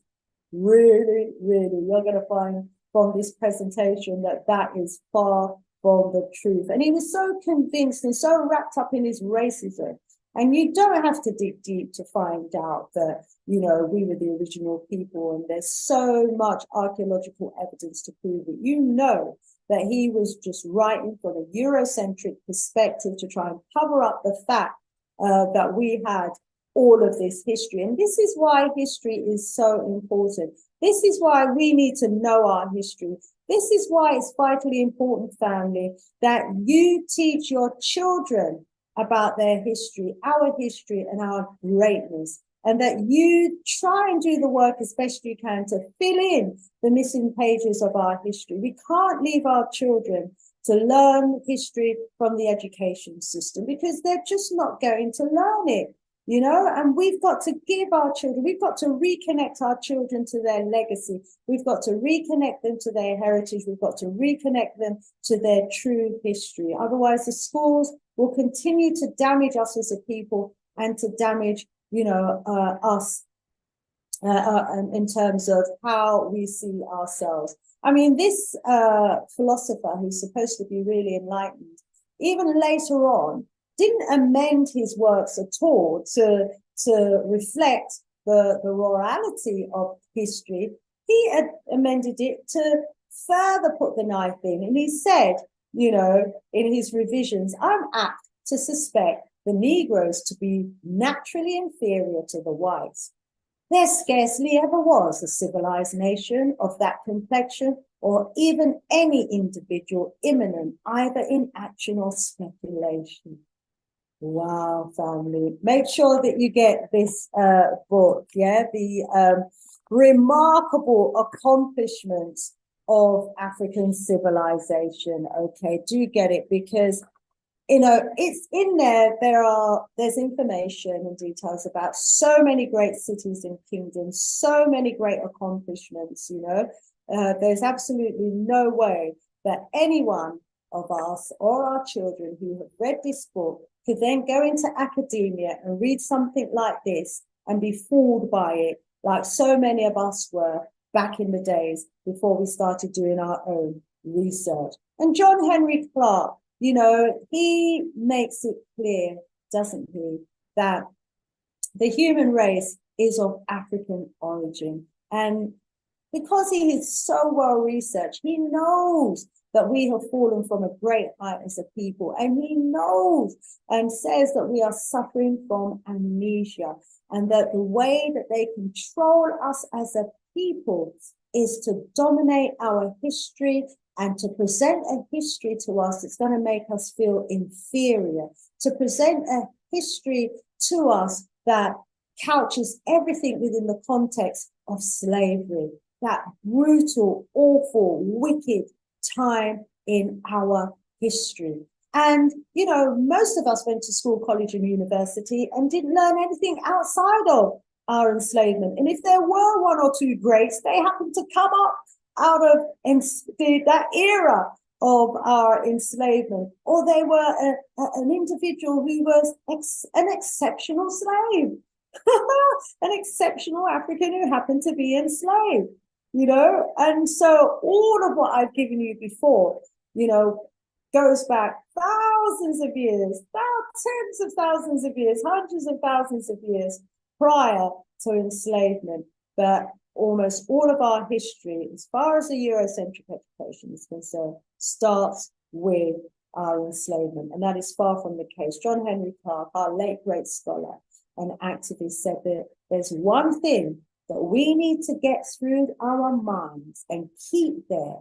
Really, really, you're going to find from this presentation that that is far from the truth. And he was so convinced and so wrapped up in his racism. And you don't have to dig deep to find out that, you know, we were the original people, and there's so much archaeological evidence to prove it. You know that he was just writing from a Eurocentric perspective to try and cover up the fact that we had all of this history. And this is why history is so important. This is why we need to know our history. This is why it's vitally important, family, that you teach your children about their history, and our greatness, and that you try and do the work as best you can to fill in the missing pages of our history. We can't leave our children to learn history from the education system, because they're just not going to learn it, you know, and we've got to give our children, we've got to reconnect our children to their legacy. We've got to reconnect them to their heritage. We've got to reconnect them to their true history. Otherwise, the schools will continue to damage us as a people, and to damage, you know, us in terms of how we see ourselves. I mean, this philosopher, who's supposed to be really enlightened, even later on, didn't amend his works at all to reflect the rurality of history. He had amended it to further put the knife in. And he said, you know, in his revisions, I'm apt to suspect the Negroes to be naturally inferior to the whites. There scarcely ever was a civilized nation of that complexion, or even any individual imminent either in action or speculation. Wow, family. Make sure that you get this book, yeah? The remarkable accomplishments of African civilization. Okay, do get it, because you know it's in there. There's information and details about so many great cities and kingdoms, so many great accomplishments. You know, there's absolutely no way that anyone of us or our children who have read this book could then go into academia and read something like this and be fooled by it, like so many of us were back in the days before we started doing our own research. And John Henry Clarke, you know, he makes it clear, doesn't he, that the human race is of African origin. And because he is so well researched, he knows that we have fallen from a great height as a people. And he knows and says that we are suffering from amnesia, and that the way that they control us as a people is to dominate our history and to present a history to us that's going to make us feel inferior, to present a history to us that couches everything within the context of slavery, that brutal, awful, wicked time in our history. And, you know, most of us went to school, college, and university and didn't learn anything outside of our enslavement. And if there were one or two greats, they happened to come up out of that era of our enslavement, or they were an individual who was an exceptional slave, an exceptional African who happened to be enslaved, you know. And so all of what I've given you before, you know, goes back thousands of years, tens of thousands of years, hundreds of thousands of years prior to enslavement. But almost all of our history, as far as the Eurocentric education is concerned, starts with our enslavement. And that is far from the case. John Henry Clarke, our late great scholar and activist, said that there's one thing that we need to get through our minds and keep there,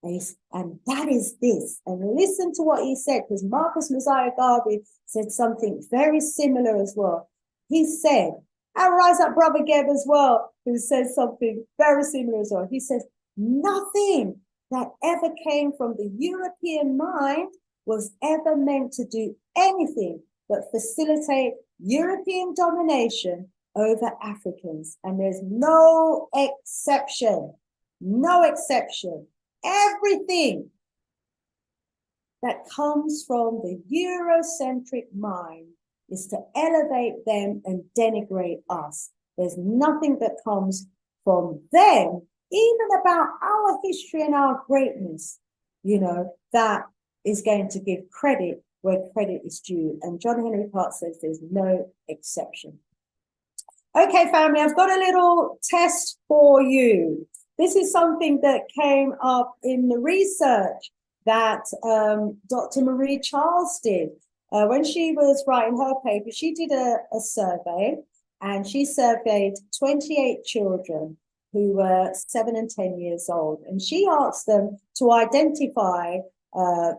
and that is this. And listen to what he said, because Marcus Mosiah Garvey said something very similar as well. He said, and rise up Brother Geb as well, who says something very similar as well. He says, nothing that ever came from the European mind was ever meant to do anything but facilitate European domination over Africans. And there's no exception, no exception. Everything that comes from the Eurocentric mind is to elevate them and denigrate us. There's nothing that comes from them, even about our history and our greatness, you know, that is going to give credit where credit is due. And John Henry Clarke says there's no exception. Okay, family, I've got a little test for you. This is something that came up in the research that Dr. Marie Charles did. When she was writing her paper, she did a survey, and she surveyed 28 children who were 7 and 10 years old. And she asked them to identify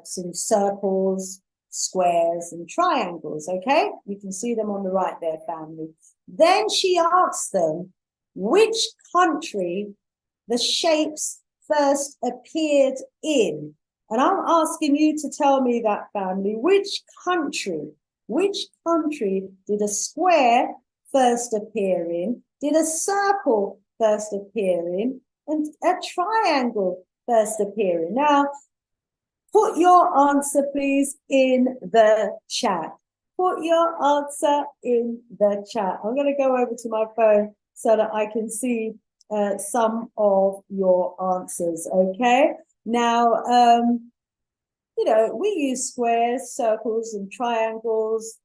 some circles, squares, and triangles, okay? You can see them on the right there, family. Then she asked them which country the shapes first appeared in. And I'm asking you to tell me that, family, which country did a square first appear in, did a circle first appear in, and a triangle first appear in? Now, put your answer, please, in the chat. Put your answer in the chat. I'm going to go over to my phone so that I can see some of your answers, okay? Now, you know, we use squares, circles, and triangles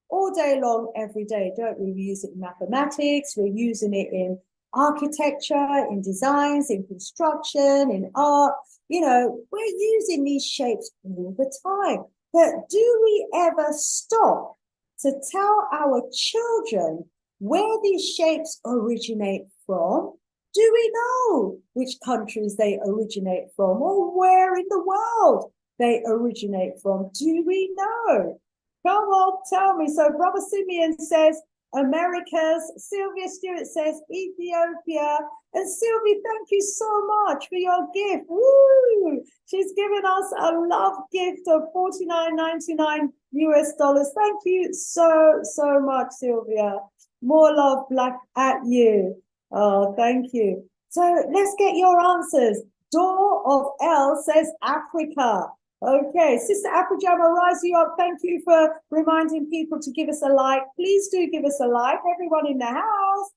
all day long, every day, don't we? We use it in mathematics, we're using it in architecture, in designs, in construction, in art. You know, we're using these shapes all the time. But do we ever stop to tell our children where these shapes originate from? Do we know which countries they originate from, or where in the world they originate from? Do we know? Come on, tell me. So Brother Simeon says Americas. Sylvia Stewart says Ethiopia. And Sylvie, thank you so much for your gift. Woo! She's given us a love gift of $49.99 US. Thank you so much, Sylvia. More love black at you. Oh, thank you. So let's get your answers. Door of L says Africa. Okay, Sister Afrojam, I'll rise you up. Thank you for reminding people to give us a like. Please do give us a like. Everyone in the house,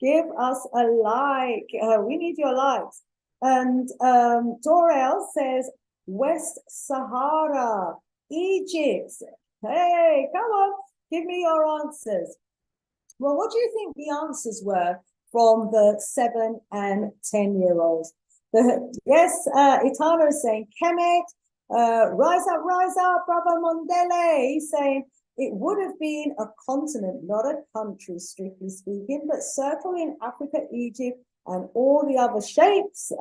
give us a like. We need your likes. And Dorel says West Sahara, Egypt. Hey, come on, give me your answers. Well, what do you think the answers were from the 7 and 10-year-olds? Yes, Itana is saying Kemet, rise up, brother Mondele. He's saying it would have been a continent, not a country, strictly speaking, but circling Africa, Egypt, and all the other shapes.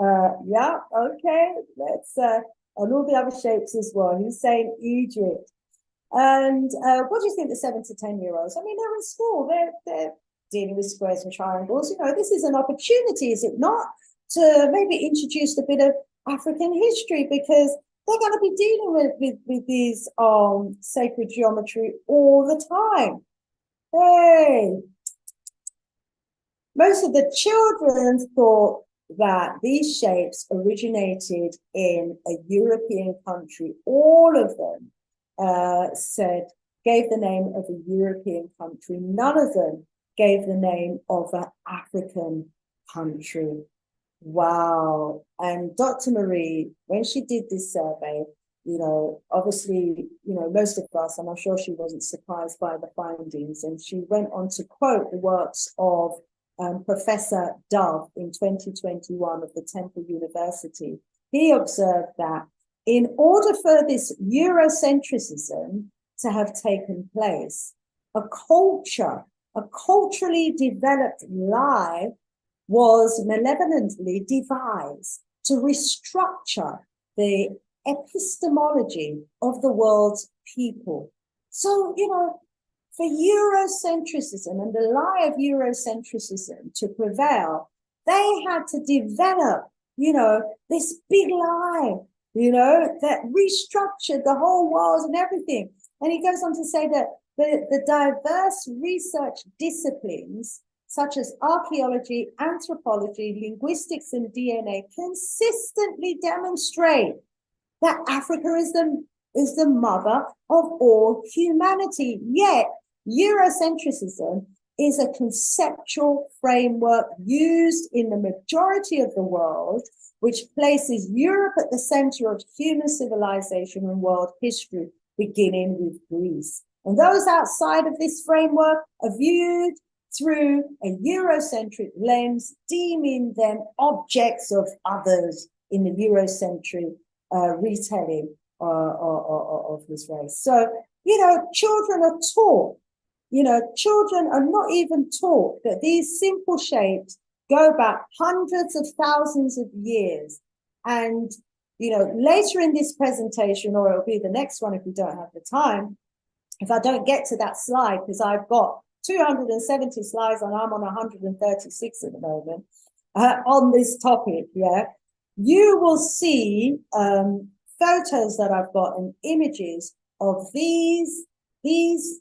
Yeah, okay, let's, and all the other shapes as well. He's saying Egypt. And what do you think the 7 to 10-year-olds? I mean, they're in school. They're dealing with squares and triangles. You know, this is an opportunity, is it not, to maybe introduce a bit of African history, because they're going to be dealing with these sacred geometry all the time. Hey, most of the children thought that these shapes originated in a European country. All of them gave the name of a European country. None of them gave the name of an African country. Wow. And Dr. Marie, when she did this survey, you know, obviously, you know, most of us, and I'm sure she wasn't surprised by the findings, and she went on to quote the works of Professor Dove in 2021 of the Temple University. He observed that in order for this Eurocentrism to have taken place, a culturally developed lie was malevolently devised to restructure the epistemology of the world's people. So, you know, for Eurocentrism and the lie of Eurocentrism to prevail, they had to develop, you know, this big lie, you know, that restructured the whole world and everything. And he goes on to say that the diverse research disciplines, such as archaeology, anthropology, linguistics, and DNA, consistently demonstrate that Africa is the mother of all humanity. Yet, Eurocentrism is a conceptual framework used in the majority of the world, which places Europe at the center of human civilization and world history, beginning with Greece. And those outside of this framework are viewed through a Eurocentric lens, deeming them objects of others in the Eurocentric retelling of this race. So, you know, children are taught, you know, children are not even taught that these simple shapes go back hundreds of thousands of years. And, you know, later in this presentation, or it'll be the next one if we don't have the time, if I don't get to that slide, because I've got 270 slides and I'm on 136 at the moment on this topic, yeah, you will see photos that I've got and images of these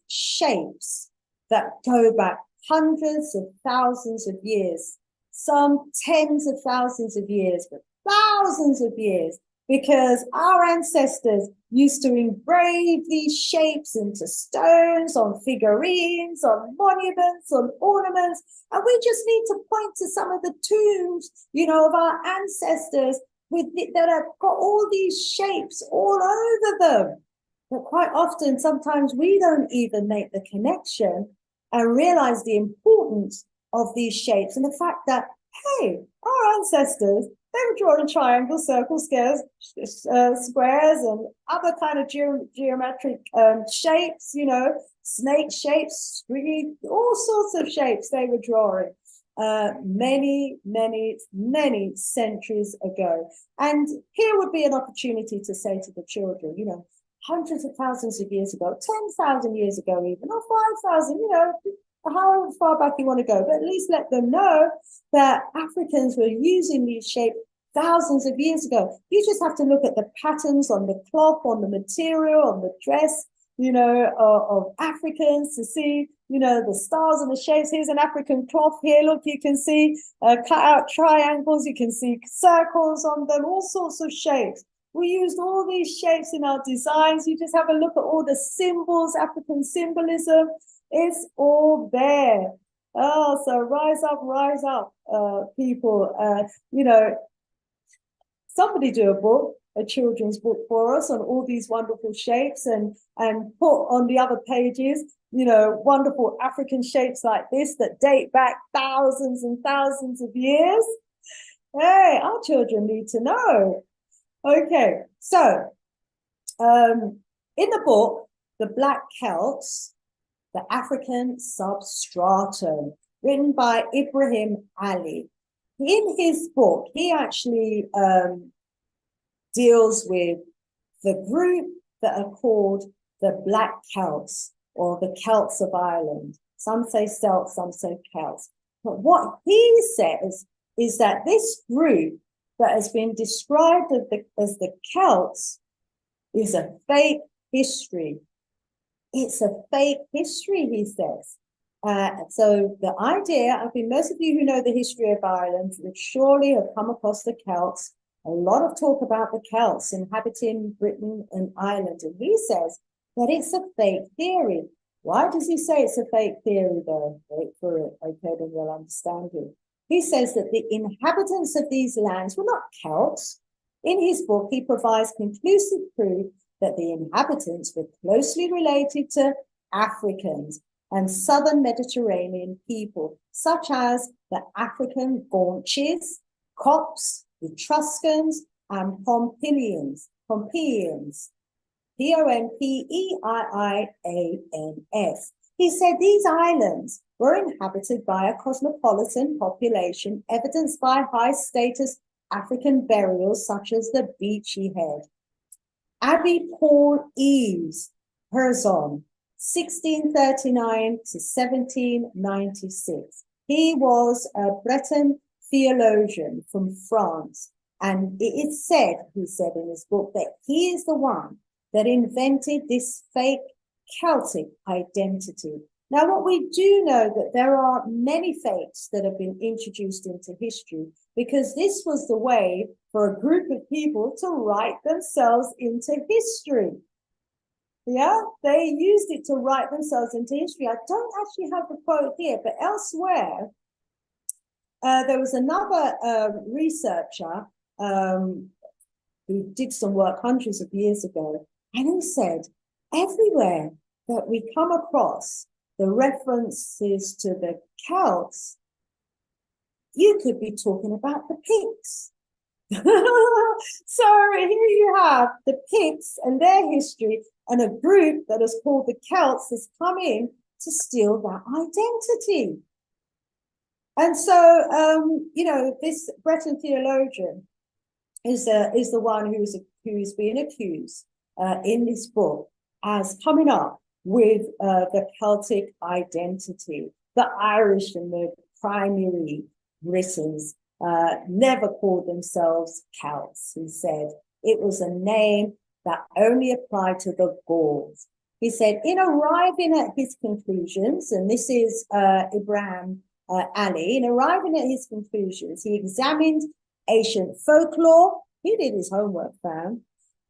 shapes that go back hundreds of thousands of years, some tens of thousands of years, but thousands of years, because our ancestors used to engrave these shapes into stones, on figurines, on monuments, on ornaments, and we just need to point to some of the tombs, you know, of our ancestors that have got all these shapes all over them. But quite often, sometimes we don't even make the connection and realize the importance of these shapes and the fact that, hey, our ancestors, they were drawing triangles, circles, squares, and other kind of geometric shapes, you know, snake shapes, all sorts of shapes they were drawing many centuries ago. And here would be an opportunity to say to the children, you know, hundreds of thousands of years ago, 10,000 years ago even, or 5,000, you know, however far back you want to go, but at least let them know that Africans were using these shapes thousands of years ago. You just have to look at the patterns on the cloth, on the material, on the dress, you know, of Africans to see, you know, the stars and the shapes. Here's an African cloth here. Look, you can see cut out triangles. You can see circles on them, all sorts of shapes. We used all these shapes in our designs. You just have a look at all the symbols, African symbolism. It's all there. Oh, so rise up, people. You know, somebody do a book, a children's book for us on all these wonderful shapes, and put on the other pages, you know, wonderful African shapes like this that date back thousands and thousands of years. Hey, our children need to know. Okay, so in the book, The Black Celts, the African Substratum, written by Ibrahim Ali. In his book, he actually deals with the group that are called the Black Celts, or the Celts of Ireland. Some say Celts, some say Celts. But what he says is that this group that has been described as the Celts is a fake history. It's a fake history, he says. So the idea, I think most of you who know the history of Ireland would surely have come across the Celts. A lot of talk about the Celts inhabiting Britain and Ireland. And he says that it's a fake theory. Why does he say it's a fake theory, though? Wait for it, okay, then you'll understand it. He says that the inhabitants of these lands were not Celts. In his book, he provides conclusive proof that the inhabitants were closely related to Africans and southern Mediterranean people, such as the African Gaunches, Copts, Etruscans, and Pompeians, Pompeians, P-O-M-P-E-I-I-A-N-S. He said these islands were inhabited by a cosmopolitan population, evidenced by high-status African burials such as the Beachy Head. Abbé Paul Eves, Herzon, 1639 to 1796. He was a Breton theologian from France, and it is said, he said in his book, that he is the one that invented this fake Celtic identity. Now, what we do know that there are many fakes that have been introduced into history, because this was the way for a group of people to write themselves into history. Yeah, they used it to write themselves into history. I don't actually have the quote here, but elsewhere, there was another researcher who did some work hundreds of years ago, and he said, everywhere that we come across the references to the Celts, you could be talking about the Picts. So here you have the Picts and their history, and a group that is called the Celts has come in to steal that identity. And so, you know, this Breton theologian is the one who is being accused in this book as coming up with the Celtic identity. The Irish and the primary Britons never called themselves Celts. He said it was a name that only applied to the Gauls. He said, in arriving at his conclusions, and this is Ibrahim Ali, in arriving at his conclusions, he examined ancient folklore. He did his homework, fam.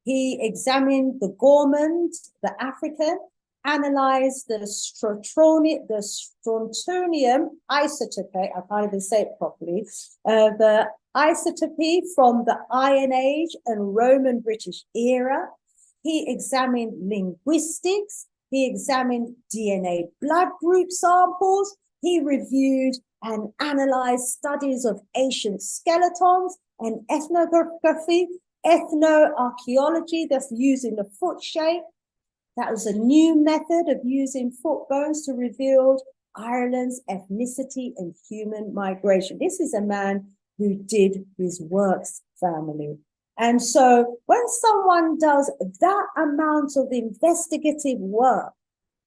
He examined the Gormand, the African, analyzed the strontium isotope, I can't even say it properly, the isotopy from the Iron Age and Roman British era. He examined linguistics. He examined DNA blood group samples. He reviewed and analyzed studies of ancient skeletons and ethnography, ethnoarchaeology, that's using the foot shape. That was a new method of using foot bones to reveal Ireland's ethnicity and human migration. This is a man who did his works, family. And so when someone does that amount of investigative work,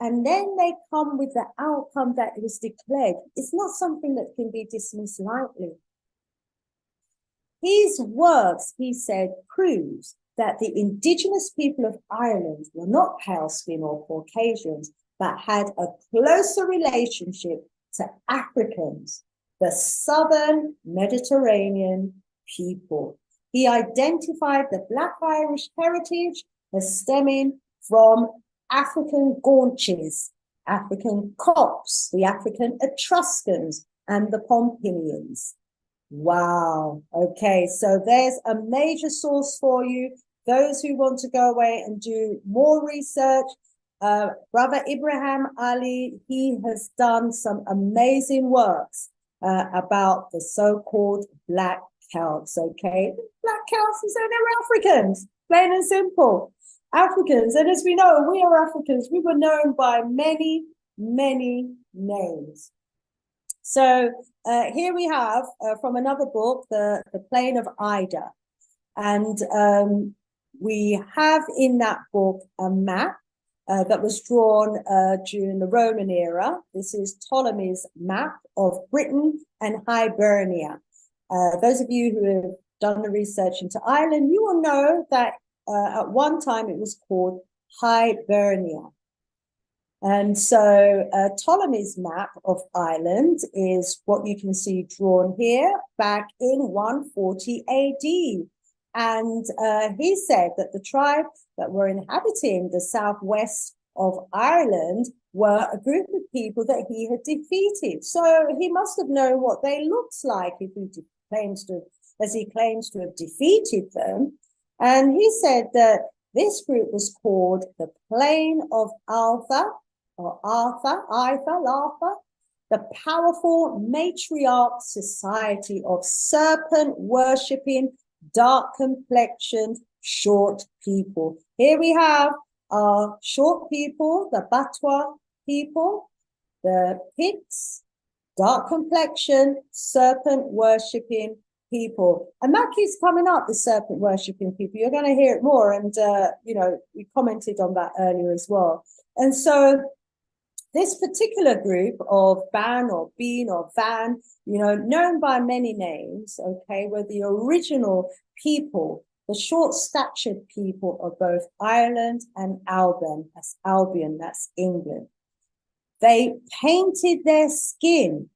and then they come with the outcome that was declared, it's not something that can be dismissed lightly. His works, he said, proves that the indigenous people of Ireland were not pale skin or Caucasians, but had a closer relationship to Africans, the southern Mediterranean people. He identified the Black Irish heritage as stemming from African Gaunches, African Copts, the African Etruscans, and the Pompeians. Wow. Okay, so there's a major source for you. Those who want to go away and do more research, Brother Ibrahim Ali, he has done some amazing works about the so-called Black Celts, okay? Black Celts, so they're Africans, plain and simple. Africans, and as we know, we are Africans. We were known by many, many names. So here we have from another book, the Plain of Ida. And we have in that book a map that was drawn during the Roman era. This is Ptolemy's map of Britain and Hibernia. Those of you who have done the research into Ireland, you will know that at one time it was called Hibernia. And so Ptolemy's map of Ireland is what you can see drawn here back in 140 AD. And he said that the tribe that were inhabiting the southwest of Ireland were a group of people that he had defeated. So he must have known what they looked like if he claims to, as he claims to have defeated them. And he said that this group was called the Plain of Arthur, or Arthur, the powerful matriarch society of serpent worshipping, dark complexioned, short people. Here we have our short people, the Batwa people, the Picts, dark complexion, serpent worshipping people. And that keeps coming up, the serpent worshipping people. You're going to hear it more. And, you know, we commented on that earlier as well. And so this particular group of Ban or Bean or Van, you know, known by many names, okay, were the original people, the short-statured people of both Ireland and Albion, that's England. They painted their skin.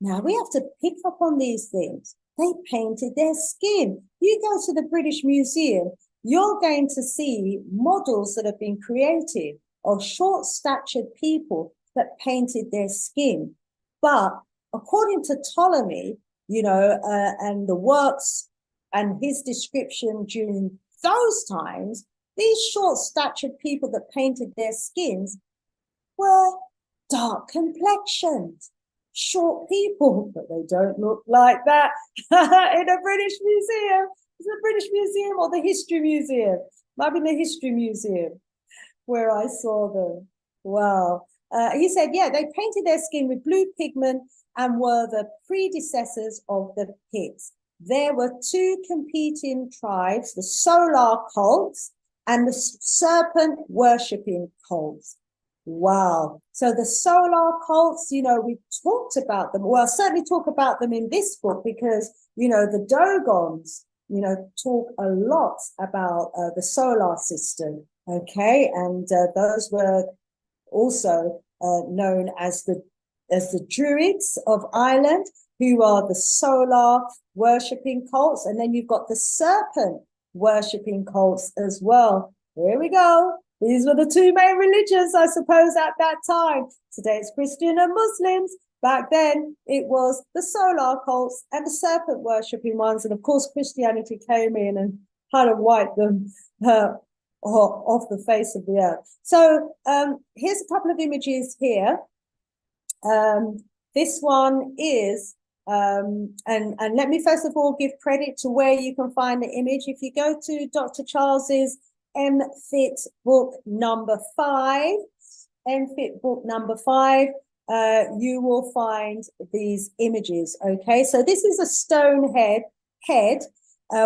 Now, we have to pick up on these things. They painted their skin. You go to the British Museum, you're going to see models that have been created of short-statured people that painted their skin. But according to Ptolemy, you know, and the works and his description during those times, these short-statured people that painted their skins were dark complexioned, short people, but they don't look like that in a British museum. It's the British Museum or the History Museum. Might be the History Museum where I saw them. Wow. He said, yeah, they painted their skin with blue pigment and were the predecessors of the Picts. There were two competing tribes, the solar cults and the serpent worshipping cults. Wow. So the solar cults, you know, we talked about them. Well, certainly talk about them in this book because, you know, the Dogons, you know, talk a lot about the solar system. Okay, and those were also known as the Druids of Ireland, who are the solar worshipping cults, and then you've got the serpent worshipping cults as well. Here we go. These were the two main religions, I suppose, at that time. Today it's Christian and Muslims. Back then, it was the solar cults and the serpent worshipping ones, and of course, Christianity came in and kind of wiped them off the face of the earth. So here's a couple of images here. This one is, and let me first of all give credit to where you can find the image. If you go to Dr. Charles's MFit book number 5, MFit book number 5, you will find these images. Okay, so this is a stone head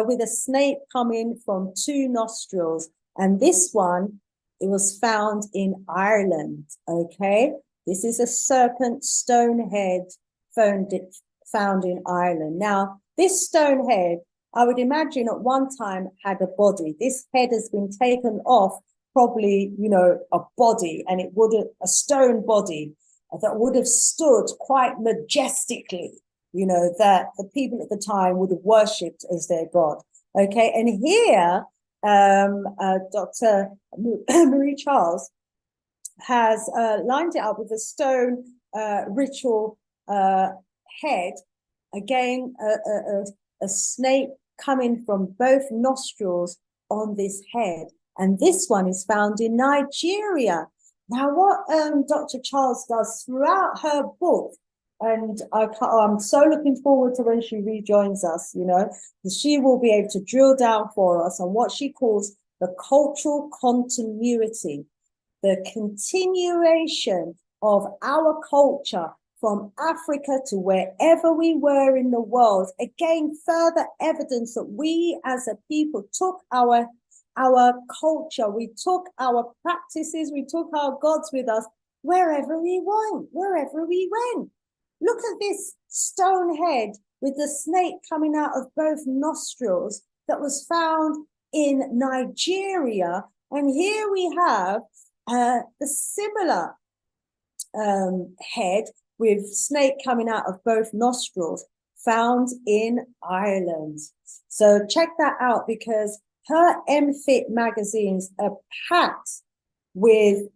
with a snake coming from 2 nostrils. And this one, it was found in Ireland, okay? This is a serpent stone head found in Ireland. Now, this stone head, I would imagine at one time had a body. This head has been taken off, probably, you know, a body, and it would have, a stone body that would have stood quite majestically, you know, that the people at the time would have worshipped as their god, okay? And here, Dr. Marie Charles has lined it up with a stone ritual head again, a snake coming from both nostrils on this head. And this one is found in Nigeria. Now, what Dr. Charles does throughout her book, and I'm so looking forward to when she rejoins us, you know, she will be able to drill down for us on what she calls the cultural continuity, the continuation of our culture from Africa to wherever we were in the world. Again, further evidence that we as a people took our culture, we took our practices, we took our gods with us wherever we went. Look at this stone head with the snake coming out of both nostrils that was found in Nigeria. And here we have the similar head with snake coming out of both nostrils found in Ireland. So check that out, because her MFit magazines are packed with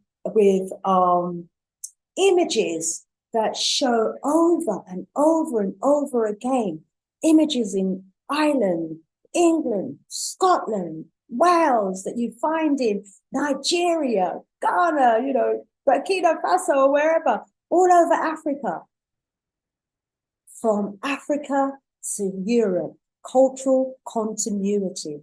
images that show over and over and over again images in Ireland, England, Scotland, Wales, that you find in Nigeria, Ghana, you know, Burkina Faso, or wherever, all over Africa. From Africa to Europe, cultural continuity.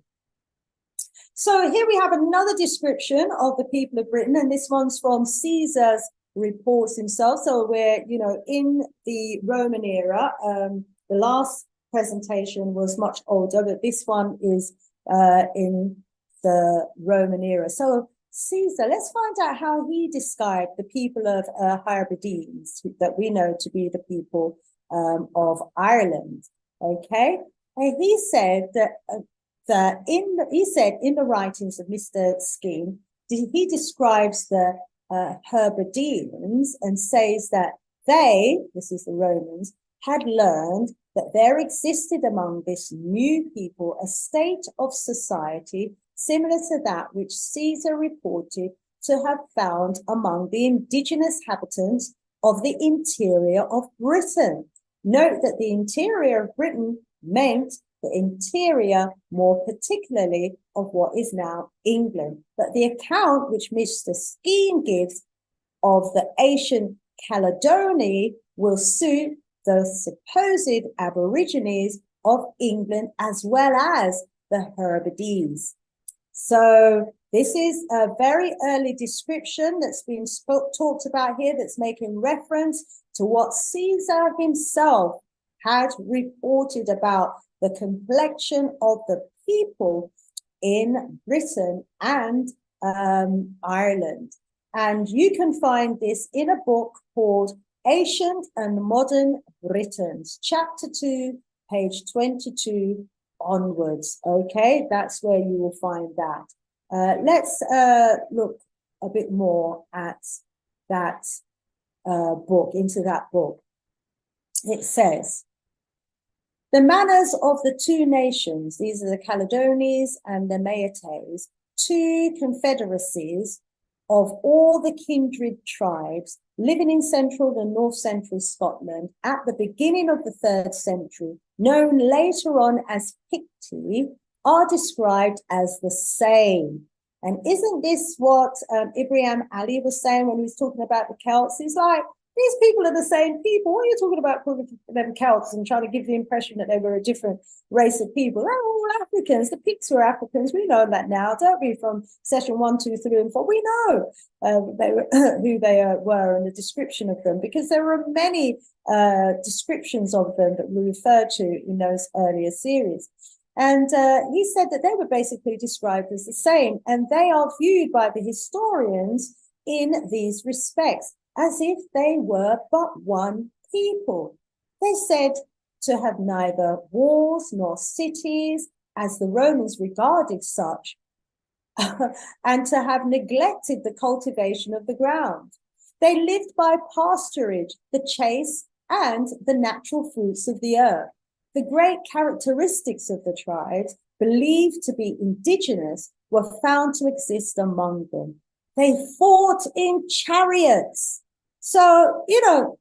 So here we have another description of the people of Britain, and this one's from Caesar's reports himself. So we're, you know, in the Roman era. The last presentation was much older, but this one is in the Roman era. So Caesar, let's find out how he described the people of Hebrides, that we know to be the people of Ireland. Okay, and he said that in the writings of Mr. Skene, he describes the Hebrideans and says that they, this is the Romans, had learned that there existed among this new people a state of society similar to that which Caesar reported to have found among the indigenous inhabitants of the interior of Britain. Note that the interior of Britain meant the interior, more particularly of what is now England. But the account which Mr. Skene gives of the ancient Caledonia will suit the supposed Aborigines of England as well as the Hebrides. So this is a very early description that's been talked about here, that's making reference to what Caesar himself had reported about the complexion of the people in Britain and Ireland. And you can find this in a book called Ancient and Modern Britons, chapter 2, page 22 onwards. Okay, that's where you will find that. Let's look a bit more at that book, into that book. It says, the manners of the two nations, these are the Caledonies and the Maetes, two confederacies of all the kindred tribes living in central and north central Scotland at the beginning of the 3rd century, known later on as Picts, are described as the same. And isn't this what Ibrahim Ali was saying when he was talking about the Celts? He's like, these people are the same people. What are you talking about calling them Celts and trying to give the impression that they were a different race of people? They're all Africans. The Picts were Africans. We know that now, don't we? From session 1, 2, 3, and 4. We know who they were and the description of them, because there were many descriptions of them that we referred to in those earlier series. And he said that they were basically described as the same, and they are viewed by the historians in these respects as if they were but one people. They said to have neither walls nor cities, as the Romans regarded such, and to have neglected the cultivation of the ground. They lived by pasturage, the chase, and the natural fruits of the earth. The great characteristics of the tribes, believed to be indigenous, were found to exist among them. They fought in chariots. So, you know,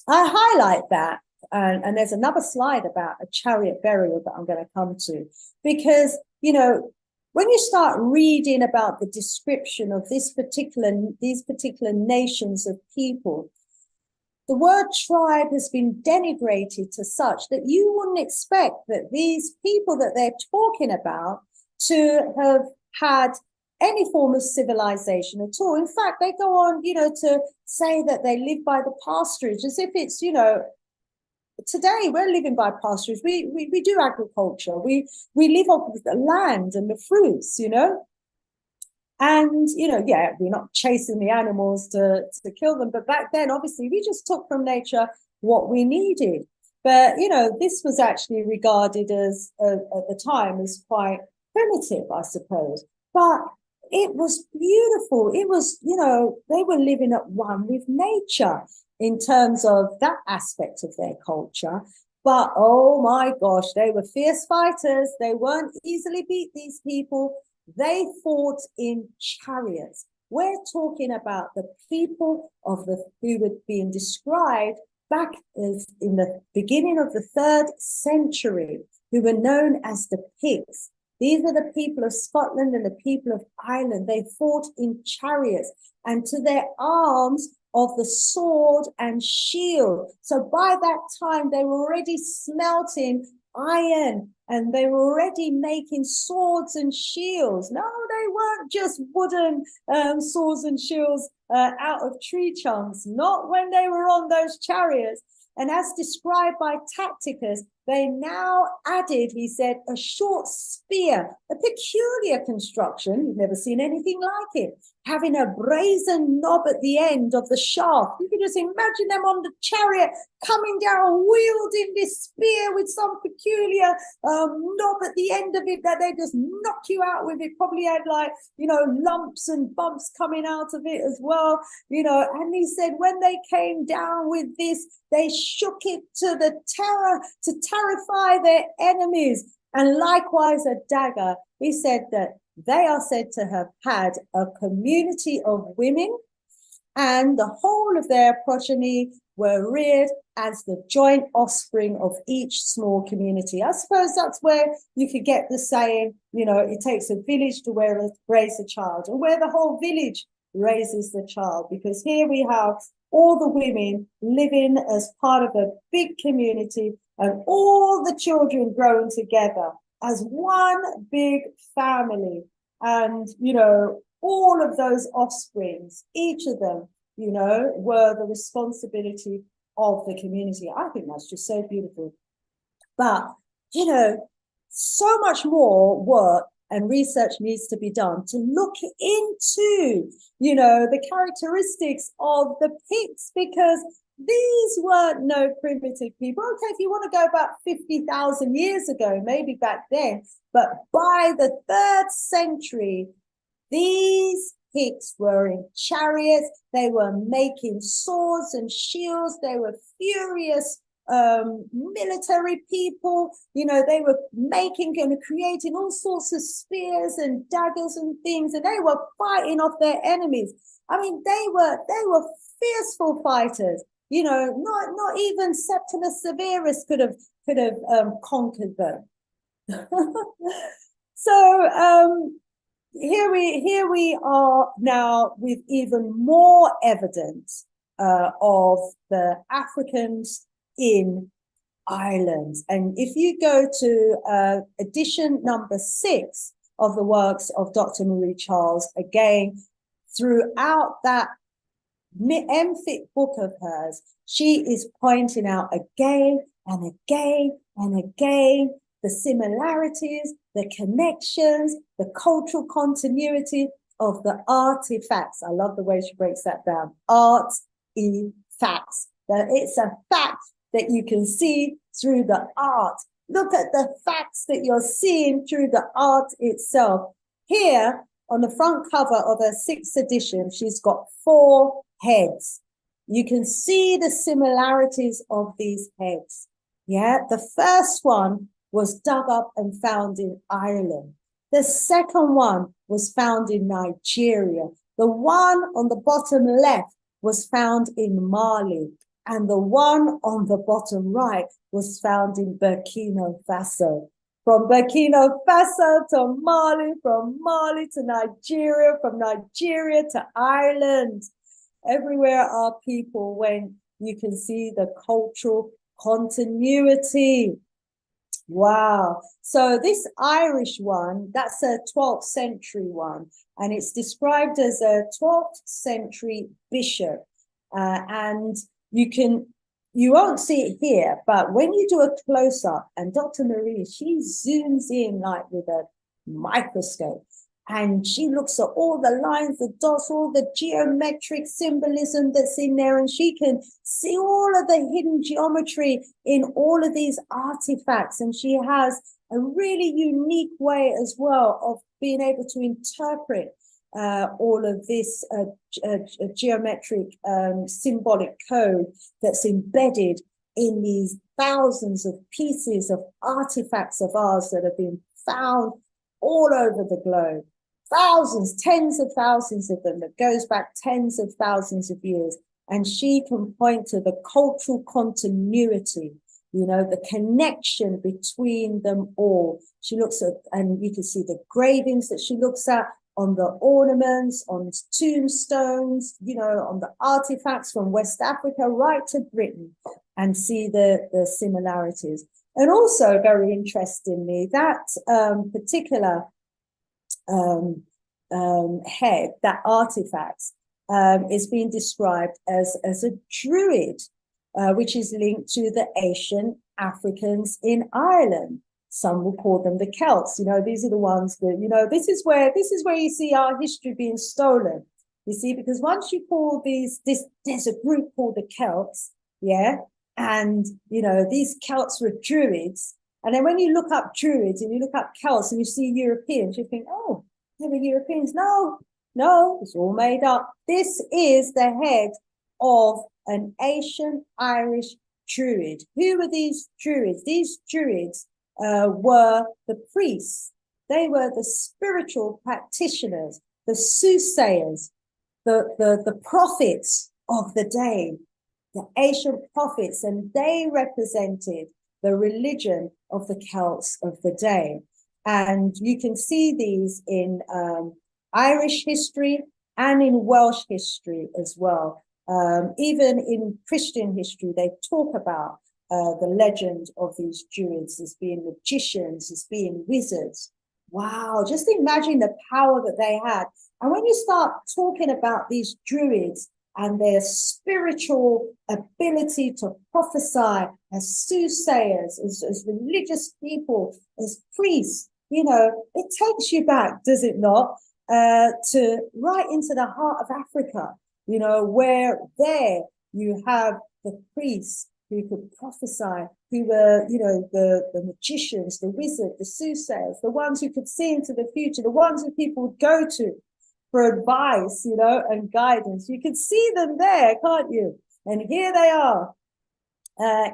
I highlight that and there's another slide about a chariot burial that I'm going to come to, because, you know, when you start reading about the description of these particular nations of people, the word tribe has been denigrated to such that you wouldn't expect that these people that they're talking about to have had any form of civilization at all. In fact, they go on, you know, to say that they live by the pasturage, as if it's, you know, today we're living by pasturage. We do agriculture. We live off the land and the fruits, you know. And, you know, yeah, we're not chasing the animals to kill them. But back then, obviously, we just took from nature what we needed. But, you know, this was actually regarded as, at the time, as quite primitive, I suppose. But it was beautiful. It was, you know, they were living at one with nature in terms of that aspect of their culture. But, oh my gosh, they were fierce fighters. They weren't easily beat, these people. They fought in chariots. We're talking about the people who were being described back in the beginning of the 3rd century, who were known as the Picts. These are the people of Scotland and the people of Ireland. They fought in chariots, and to their arms of the sword and shield. So by that time, they were already smelting iron, and they were already making swords and shields. No, they weren't just wooden swords and shields out of tree chunks, not when they were on those chariots. And as described by Tacitus, they now added, he said, a short spear, a peculiar construction. You've never seen anything like it, having a brazen knob at the end of the shaft. You can just imagine them on the chariot coming down, wielding this spear with some peculiar knob at the end of it that they just knock you out with. It probably had, like, you know, lumps and bumps coming out of it as well, you know. And he said when they came down with this, they shook it to terrify their enemies. And likewise a dagger. He said that they are said to have had a community of women, and the whole of their progeny were reared as the joint offspring of each small community. I suppose that's where you could get the saying, you know, it takes a village to raise a child, or where the whole village raises the child, because here we have all the women living as part of a big community, and all the children growing together as one big family. And, you know, all of those offsprings, each of them, you know, were the responsibility of the community. I think that's just so beautiful. But, you know, so much more work and research needs to be done to look into, you know, the characteristics of the Picts, because these weren't no primitive people. Okay, if you want to go about 50,000 years ago, maybe back then, but by the 3rd century, these Picts were in chariots. They were making swords and shields. They were furious military people. You know, they were making and creating all sorts of spears and daggers and things, and they were fighting off their enemies. I mean, they were fierceful fighters. You know, not even Septimus Severus could have conquered them. So here we are now with even more evidence of the Africans in Ireland. And if you go to edition number 6 of the works of Dr. Marie Charles, again, throughout that emphatic book of hers, she is pointing out again and again and again the similarities, the connections, the cultural continuity of the artifacts. I love the way she breaks that down. Artifacts. That it's a fact that you can see through the art. Look at the facts that you're seeing through the art itself. Here, on the front cover of her 6th edition, she's got 4 heads. You can see the similarities of these heads. Yeah, the first one was dug up and found in Ireland. The second one was found in Nigeria. The one on the bottom left was found in Mali. And the one on the bottom right was found in Burkina Faso. From Burkina Faso to Mali, from Mali to Nigeria, from Nigeria to Ireland. Everywhere our people went, you can see the cultural continuity. Wow. So this Irish one, that's a 12th century one, and it's described as a 12th century bishop. And you won't see it here, but when you do a close-up, and Dr. Marie, she zooms in like with a microscope, and she looks at all the lines, the dots, all the geometric symbolism that's in there, and she can see all of the hidden geometry in all of these artifacts. And she has a really unique way as well of being able to interpret all of this geometric symbolic code that's embedded in these thousands of pieces of artifacts of ours that have been found all over the globe. Thousands, tens of thousands of them, that goes back tens of thousands of years. And she can point to the cultural continuity, you know, the connection between them all. She looks at, and you can see the gravings that she looks at on the ornaments, on tombstones, you know, on the artifacts from West Africa right to Britain, and see the similarities. And also, very interestingly, that particular head, that artifact, is being described as a druid, which is linked to the ancient Africans in Ireland. Some will call them the Celts. You know, these are the ones that, you know, this is where you see our history being stolen. You see, because once you call there's a group called the Celts, yeah, and you know, these Celts were druids. And then when you look up druids and you look up Celts and you see Europeans, you think, oh, they were Europeans. No, it's all made up. This is the head of an ancient Irish druid. Who were these druids? These druids were the priests. They were the spiritual practitioners, the soothsayers, the prophets of the day, the ancient prophets, and they represented the religion of the Celts of the day. And you can see these in Irish history and in Welsh history as well. Even in Christian history, they talk about the legend of these druids as being magicians, as being wizards. Wow, just imagine the power that they had. And when you start talking about these druids and their spiritual ability to prophesy as soothsayers, as religious people, as priests, you know, it takes you back, does it not, to right into the heart of Africa, you know, where there you have the priests who could prophesy, who were, you know, the magicians, the wizards, the soothsayers, the ones who could see into the future, the ones who people would go to for advice, you know, and guidance. You can see them there, can't you? And here they are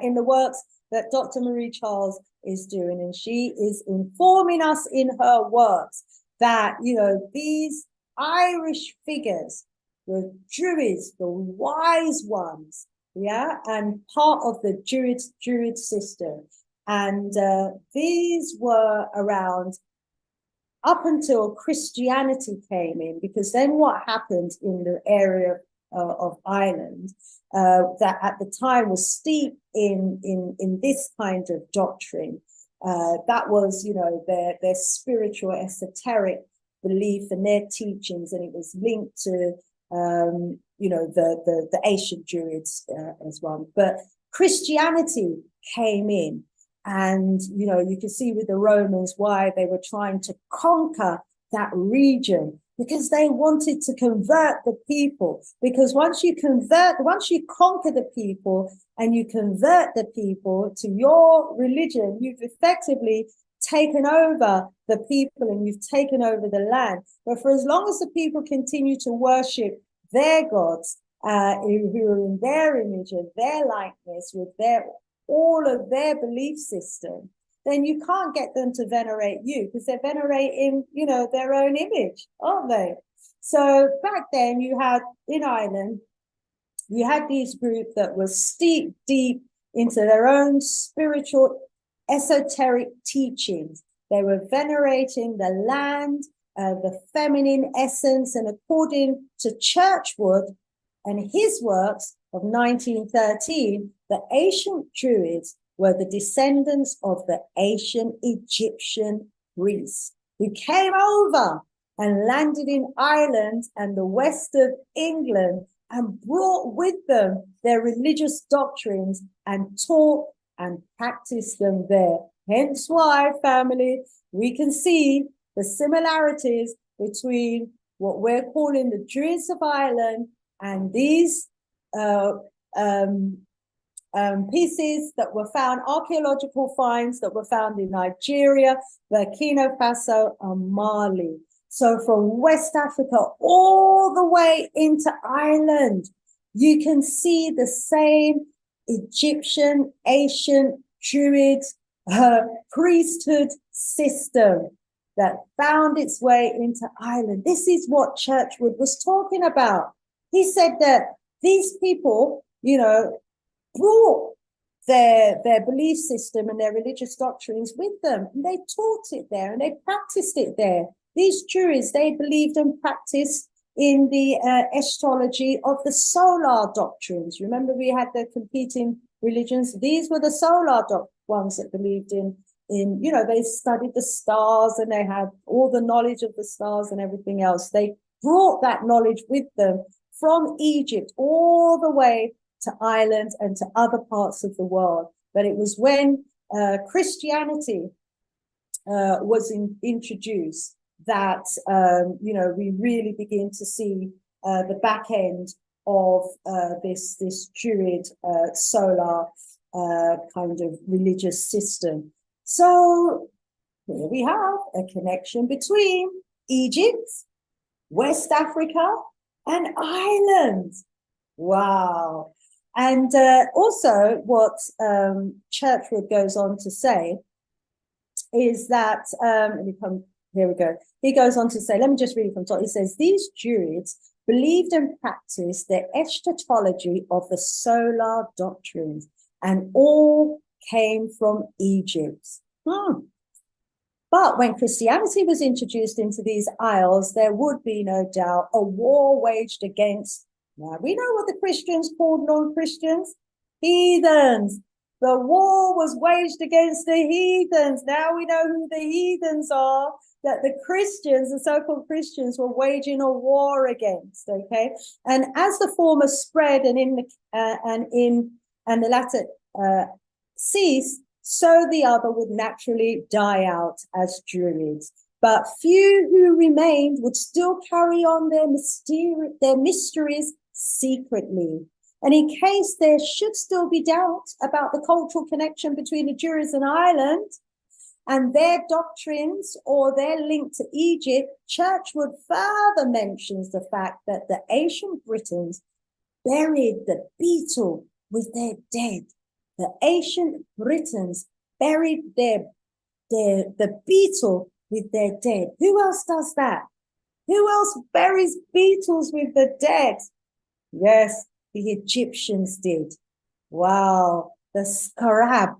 in the works that Dr. Marie Charles is doing. And she is informing us in her works that, you know, these Irish figures, the druids, the wise ones, yeah, and part of the druid system. And these were around up until Christianity came in, because then what happened in the area of Ireland that at the time was steeped in this kind of doctrine, that was, you know, their spiritual esoteric belief and their teachings, and it was linked to you know, the ancient druids as well. But Christianity came in, and you know, you can see with the Romans why they were trying to conquer that region, because they wanted to convert the people. Because once you conquer the people and you convert the people to your religion, you've effectively taken over the people and you've taken over the land. But for as long as the people continue to worship their gods, who are in their image and their likeness, with all of their belief system, then you can't get them to venerate you, because they're venerating, you know, their own image, aren't they? So back then you had in Ireland you had these groups that were steep deep into their own spiritual esoteric teachings. They were venerating the land, the feminine essence, and according to Churchwood and his works of 1913, the ancient Druids were the descendants of the ancient Egyptian priests who came over and landed in Ireland and the west of England and brought with them their religious doctrines and taught and practiced them there. Hence why, family, we can see the similarities between what we're calling the Druids of Ireland and these pieces that were found, archaeological finds that were found in Nigeria, Burkina Faso, and Mali. So from West Africa all the way into Ireland, you can see the same Egyptian, ancient Druid priesthood system that found its way into Ireland. This is what Churchwood was talking about. He said that these people, brought their belief system and their religious doctrines with them, and they taught it there and they practiced it there. These Druids, they believed and practiced in the astrology of the solar doctrines. Remember, we had the competing religions. These were the solar ones that believed in, they studied the stars and they had all the knowledge of the stars and everything else. They brought that knowledge with them from Egypt all the way to Ireland and to other parts of the world. But it was when Christianity was introduced that, we really begin to see the back end of this Druid solar kind of religious system. So here we have a connection between Egypt, West Africa, and Ireland. Wow. And also what Churchwood goes on to say is that, here we go. He goes on to say, let me just read it from top. He says, these Druids believed and practiced the eschatology of the solar doctrines, and all came from Egypt. But when Christianity was introduced into these isles, there would be no doubt a war waged against. Now, we know what the Christians called non-Christians, heathens. The war was waged against the heathens. Now we know who the heathens are, that the Christians, the so-called Christians, were waging a war against, okay? And as the former spread and the latter ceased, so the other would naturally die out as Druids. But few who remained would still carry on their mysteries secretly. And in case there should still be doubt about the cultural connection between the Druids and Ireland and their doctrines or their link to Egypt, Churchwood further mentions the fact that the ancient Britons buried the beetle with their dead. The ancient Britons buried the beetle with their dead. Who else does that? Who else buries beetles with the dead? Yes, the Egyptians did. Wow, the scarab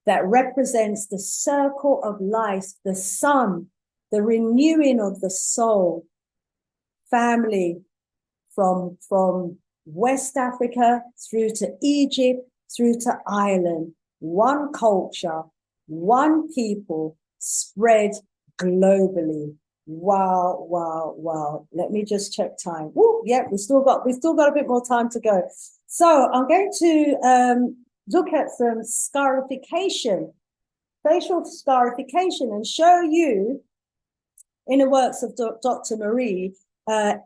that represents the circle of life, the sun, the renewing of the soul. Family from West Africa through to Egypt, through to Ireland. One culture, one people, spread globally. Wow, wow, wow. Let me just check time. Woo, yeah, we still got a bit more time to go. So I'm going to look at some scarification, facial scarification, and show you in the works of Dr. Marie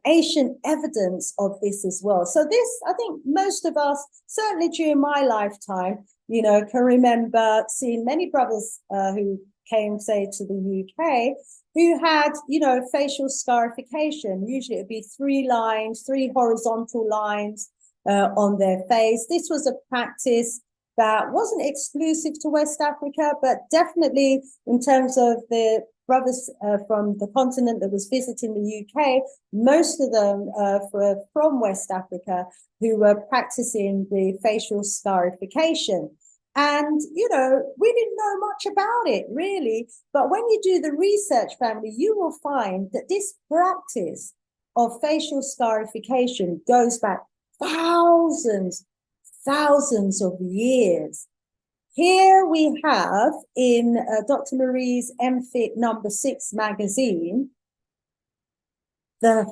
ancient evidence of this as well. So this, I think most of us, certainly during my lifetime, can remember seeing many brothers who came, say, to the UK, who had, facial scarification. Usually it'd be 3 lines, 3 horizontal lines on their face. This was a practice that wasn't exclusive to West Africa, but definitely in terms of the brothers from the continent that was visiting the UK, most of them were from West Africa who were practicing the facial scarification. And, you know, we didn't know much about it, really. But when you do the research, family, you will find that this practice of facial scarification goes back thousands of years. Here we have in Dr. Marie's MFIT number 6 magazine, a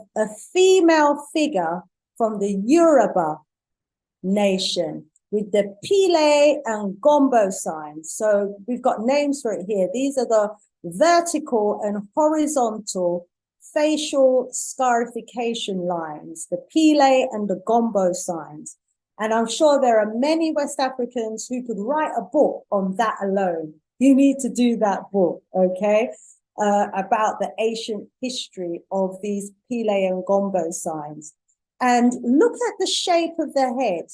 female figure from the Yoruba nation with the Pile and Gombo signs. So we've got names for it here. These are the vertical and horizontal facial scarification lines, the Pile and the Gombo signs. And I'm sure there are many West Africans who could write a book on that alone. You need to do that book, okay, about the ancient history of these Pile and Gombo signs. And look at the shape of their head.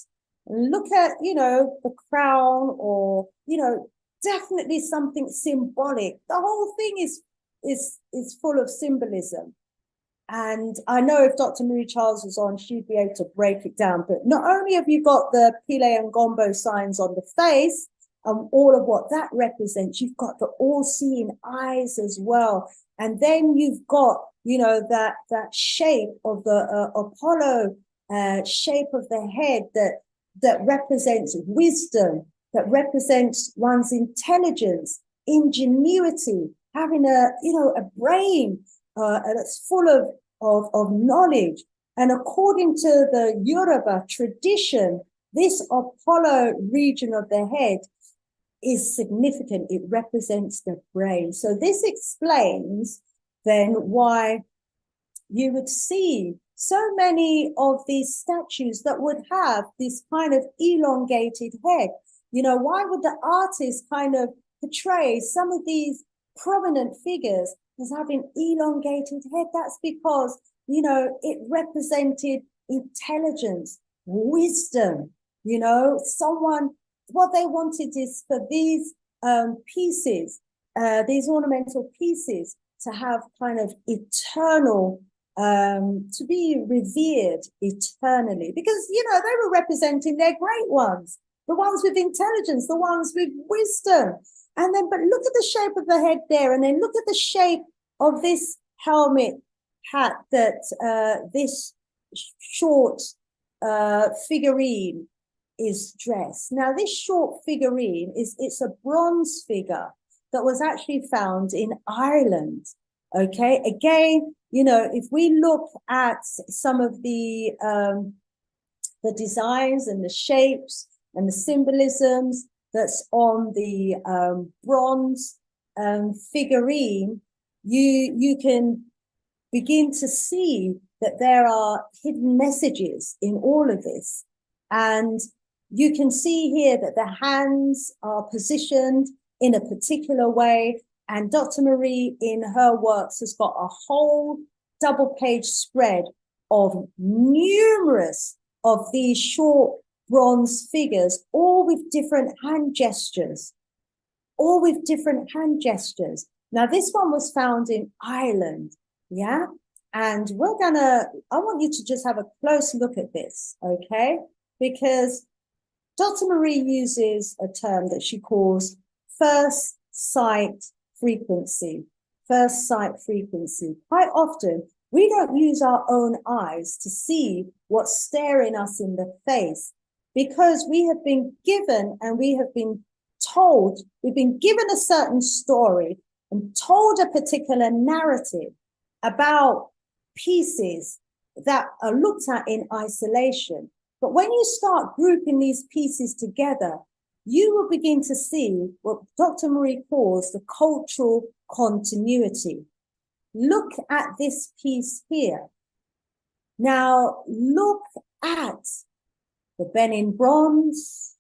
Look at, you know, the crown, or, you know, definitely something symbolic. The whole thing is full of symbolism. And I know if Dr. Marie Charles was on, she'd be able to break it down. But not only have you got the Pile and Gombo signs on the face and all of what that represents, you've got the all-seeing eyes as well. And then you've got, you know, that shape of the Apollo shape of the head that represents wisdom, that represents one's intelligence, ingenuity, having a brain that's full of knowledge. And according to the Yoruba tradition, this Apollo region of the head is significant. It represents the brain. So this explains then why you would see so many of these statues that would have this kind of elongated head. You know, why would the artist kind of portray some of these prominent figures as having elongated head? That's because, you know, it represented intelligence, wisdom, you know, someone, what they wanted is for these pieces, these ornamental pieces, to have kind of eternal, to be revered eternally, because, you know, they were representing their great ones, the ones with intelligence, the ones with wisdom. And then, but look at the shape of the head there, and then look at the shape of this helmet hat that this short figurine is dressed. Now, this short figurine it's a bronze figure that was actually found in Ireland. Okay, again, you know, if we look at some of the designs and the shapes and the symbolisms that's on the bronze figurine, you can begin to see that there are hidden messages in all of this. And you can see here that the hands are positioned in a particular way. And Dr. Marie, in her works, has got a whole double-page spread of numerous of these short bronze figures, all with different hand gestures, all with different hand gestures. Now, this one was found in Ireland, yeah? And I want you to just have a close look at this, okay? Because Dr. Marie uses a term that she calls first sight frequency. First sight frequency. Quite often, we don't use our own eyes to see what's staring us in the face, because we have been given and we have been told, we've been given a certain story and told a particular narrative about pieces that are looked at in isolation. But when you start grouping these pieces together, you will begin to see what Dr. Marie calls the cultural continuity. Look at this piece here. Now, look at the Benin bronze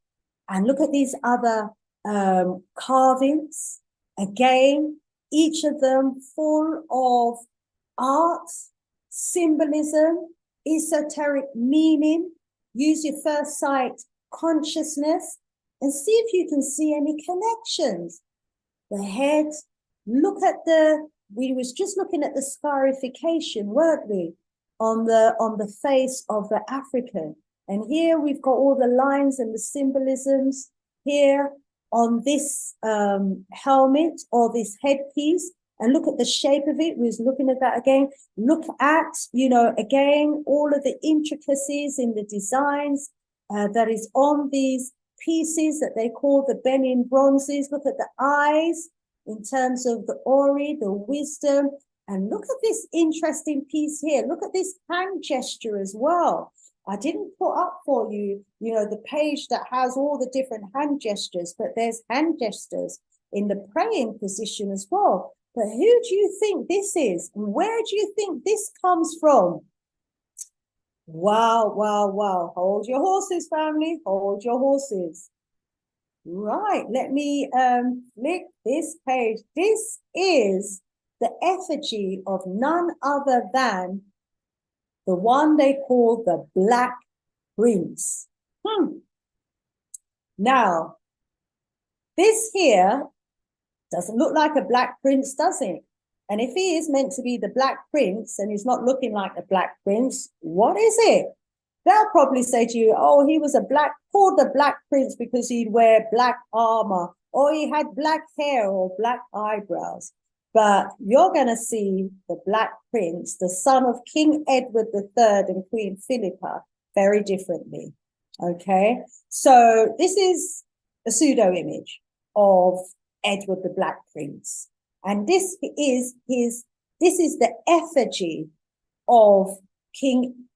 and look at these other carvings. Again, each of them full of art, symbolism, esoteric meaning. Use your first sight consciousness and see if you can see any connections. The head, look at we was just looking at the scarification, weren't we? On the face of the African. And here we've got all the lines and the symbolisms here on this helmet or this headpiece. And look at the shape of it. We was looking at that again. Look at, again, all of the intricacies in the designs that is on these pieces that they call the Benin bronzes. Look at the eyes in terms of the ori, the wisdom. And look at this interesting piece here. Look at this hand gesture as well. I didn't put up for you, the page that has all the different hand gestures, but there's hand gestures in the praying position as well. But who do you think this is? And where do you think this comes from? Wow, wow, wow. Hold your horses, family. Hold your horses. Right, let me flick this page. This is the effigy of none other than the one they call the Black Prince. Now, this here doesn't look like a Black Prince, does it? And if he is meant to be the Black Prince and he's not looking like a Black Prince, what is it? They'll probably say to you, oh, he was called the Black Prince because he'd wear black armor, or he had black hair or black eyebrows. But you're going to see the Black Prince, the son of King Edward III and Queen Philippa, very differently. Okay, so this is a pseudo image of Edward the Black Prince, and this is the effigy of King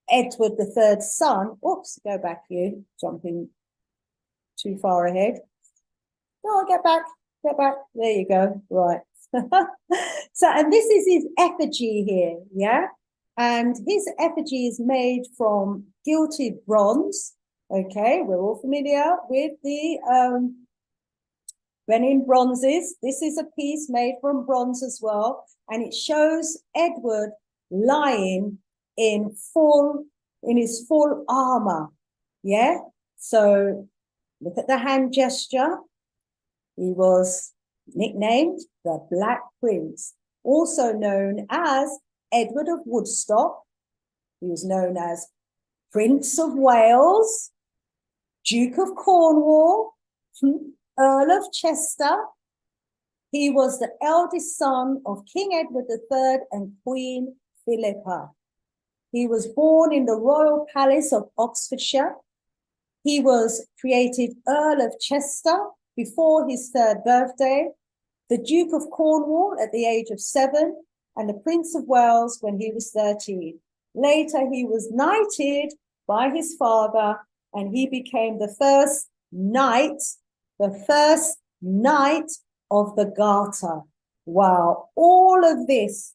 Edward III's son. Oops, go back, you jumping too far ahead. No, get back. There you go. Right. So, and this is his effigy here, yeah? And his effigy is made from gilded bronze. Okay, we're all familiar with the Benin bronzes. This is a piece made from bronze as well, and it shows Edward lying in his full armor. Yeah, so look at the hand gesture. He was nicknamed the Black Prince, also known as Edward of Woodstock. He was known as Prince of Wales, Duke of Cornwall, Earl of Chester. He was the eldest son of King Edward III and Queen Philippa. He was born in the Royal Palace of Oxfordshire. He was created Earl of Chester before his 3rd birthday, the Duke of Cornwall at the age of 7, and the Prince of Wales when he was 13. Later, he was knighted by his father, and he became the first knight of the Garter. Wow, all of this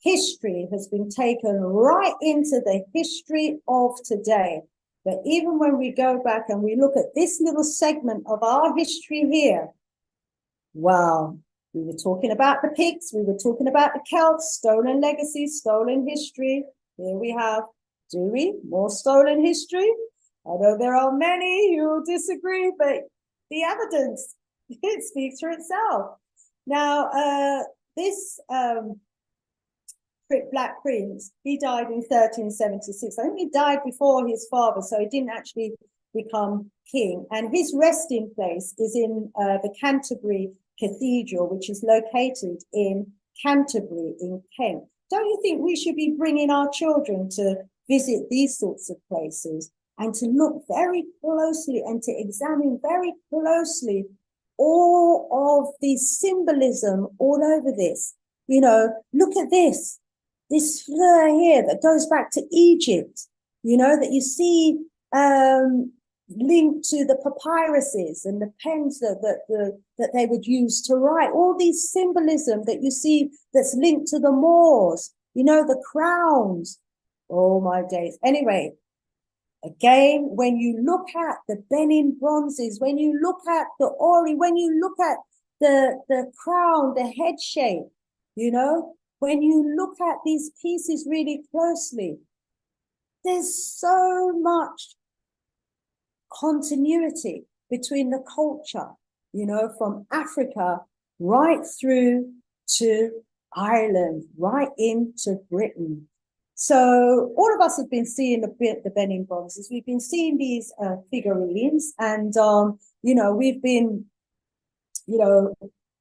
history has been taken right into the history of today. But even when we go back and we look at this little segment of our history here, wow, we were talking about the Picts, we were talking about the Celts, stolen legacy, stolen history. Here we have, do we? More stolen history? I know there are many who will disagree, but the evidence, it speaks for itself. Now, this Black Prince, he died in 1376. I think he died before his father, so he didn't actually become king. And his resting place is in the Canterbury Cathedral, which is located in Canterbury in Kent. Don't you think we should be bringing our children to visit these sorts of places and to look very closely and to examine very closely all of the symbolism all over this? Look at this fleur here that goes back to Egypt, that you see linked to the papyruses and the pens that they would use to write. All these symbolism that you see that's linked to the Moors, the crowns. Oh my days. Anyway, again, when you look at the Benin bronzes, when you look at the ori, when you look at the crown, the head shape, when you look at these pieces really closely, there's so much continuity between the culture, you know, from Africa right through to Ireland, right into Britain. So all of us have been seeing the Benin bronzes. We've been seeing these figurines, and you know, we've been, you know,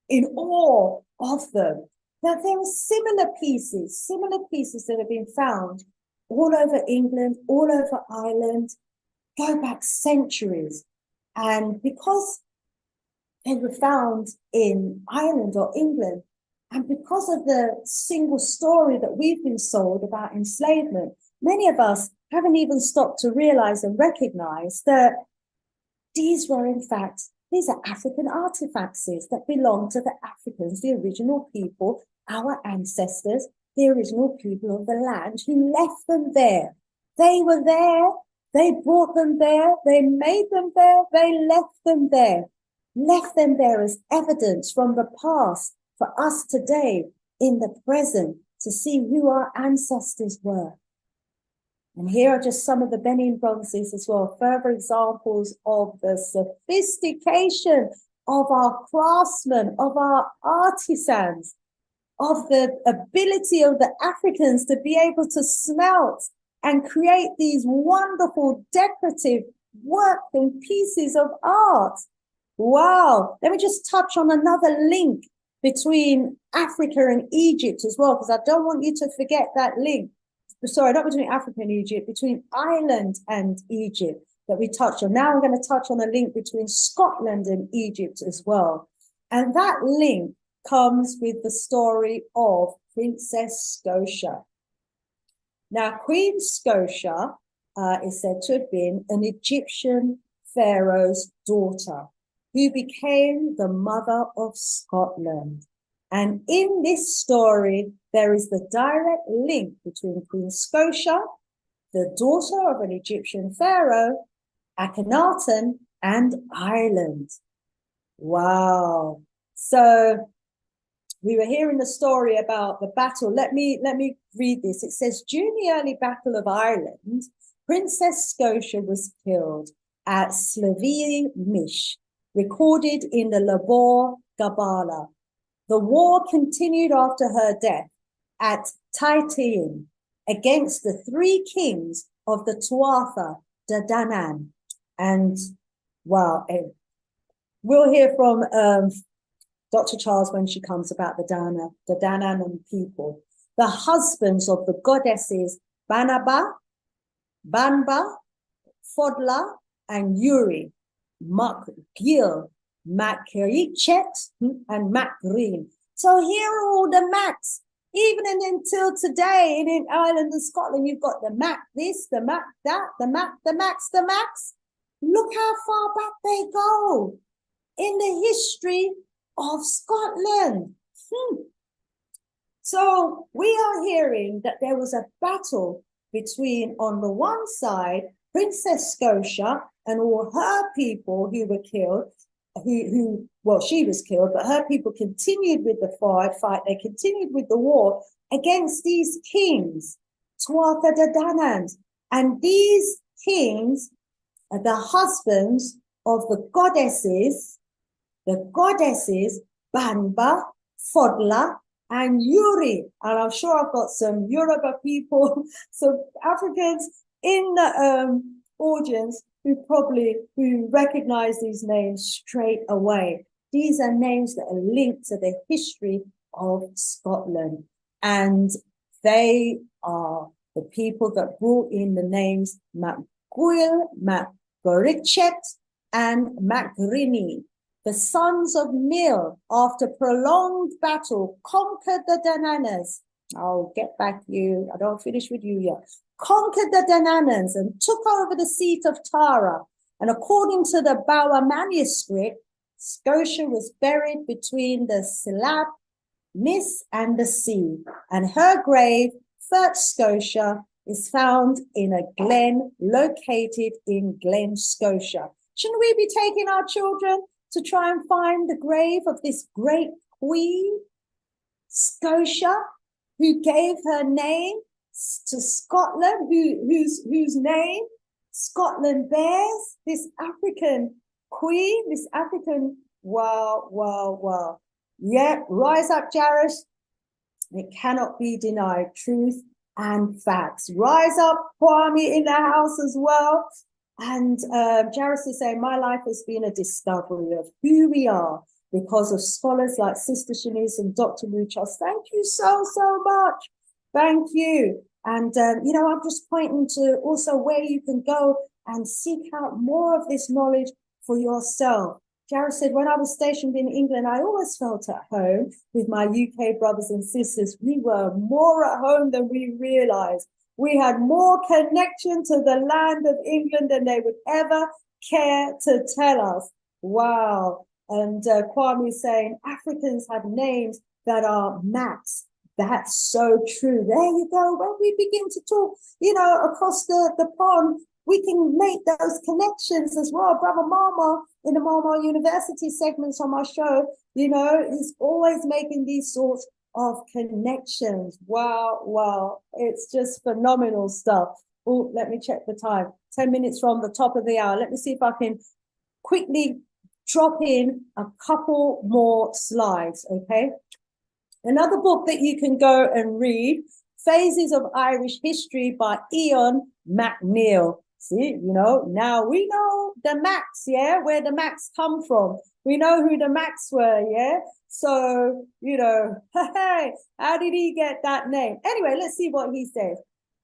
in awe of them. Now there are similar pieces that have been found all over England, all over Ireland, go back centuries. And because they were found in Ireland or England, and because of the single story that we've been sold about enslavement, many of us haven't even stopped to realize and recognize that these are African artifacts that belong to the Africans, the original people, our ancestors, the original people of the land who left them there. They were there, they brought them there, they made them there, they left them there as evidence from the past for us today in the present to see who our ancestors were. And here are just some of the Benin bronzes as well, further examples of the sophistication of our craftsmen, of our artisans, of the ability of the Africans to be able to smelt and create these wonderful decorative work and pieces of art. Wow. Let me just touch on another link between Africa and Egypt as well, because I don't want you to forget that link. Sorry, not between Africa and Egypt, between Ireland and Egypt that we touched on. Now I'm going to touch on a link between Scotland and Egypt as well. And that link comes with the story of Princess Scotia. Now, Queen Scotia is said to have been an Egyptian pharaoh's daughter who became the mother of Scotland. And in this story, there is the direct link between Queen Scotia, the daughter of an Egyptian pharaoh, Akhenaten, and Ireland. Wow. So we were hearing the story about the battle. Let me read this. It says, during the early Battle of Ireland, Princess Scotia was killed at Slieve-Mish, recorded in the Labor Gabala. The war continued after her death at Titane against the three kings of the Tuatha De Danann. And wow, we'll hear from Dr. Charles when she comes about the Danann people, the husbands of the goddesses Banaba, Banba, Fodla, and Uri, Makgil, Macrichet, and Macgreen. So here are all the Macs. Even until today in Ireland and Scotland, you've got the Mac this, the Mac that, the Mac, the Macs, the Macs. Look how far back they go in the history of Scotland. So we are hearing that there was a battle between, on the one side, Princess Scotia and all her people who were killed, well, she was killed, but her people continued with the fight. They continued with the war against these kings, Tuatha De Danann. And these kings are the husbands of the goddesses Banba, Fodla, and Uri. And I'm sure I've got some Yoruba people, some Africans in the audience who recognize these names straight away. These are names that are linked to the history of Scotland. And they are the people that brought in the names Macguil, Macgorichet, and Macgrini. The sons of Mil, after prolonged battle, conquered the Danannans. I'll get back you. I don't finish with you yet. Conquered the Danannans and took over the seat of Tara. And according to the Bauer manuscript, Scotia was buried between the Slab, Nis, and the sea. And her grave, Fort Scotia, is found in a glen located in Glen Scotia. Shouldn't we be taking our children to try and find the grave of this great Queen Scotia, who gave her name to Scotland, whose name Scotland bears, this African Queen, this African, wow. Yeah, rise up, Jairus. It cannot be denied. Truth and facts. Rise up, Kwame in the house as well. And Jairus is saying, my life has been a discovery of who we are because of scholars like Sister Shanice and Dr. Muchos. Thank you so much. Thank you. And, I'm just pointing to also where you can go and seek out more of this knowledge for yourself. Jairus said, when I was stationed in England, I always felt at home with my UK brothers and sisters. We were more at home than we realized. We had more connection to the land of England than they would ever care to tell us. Wow. And Kwame is saying, Africans have names that are Max. That's so true. There you go. When we begin to talk, across the pond, we can make those connections as well. Brother Mama in the Mama University segments on my show, he's always making these sorts of connections. Wow. It's just phenomenal stuff. Oh, let me check the time. 10 minutes from the top of the hour. Let me see if I can quickly drop in a couple more slides, okay? Another book that you can go and read, Phases of Irish History by Ian McNeill. See, now we know the Macs, yeah, where the Macs come from. We know who the Macs were, yeah? So, hey, how did he get that name? Anyway, let's see what he says.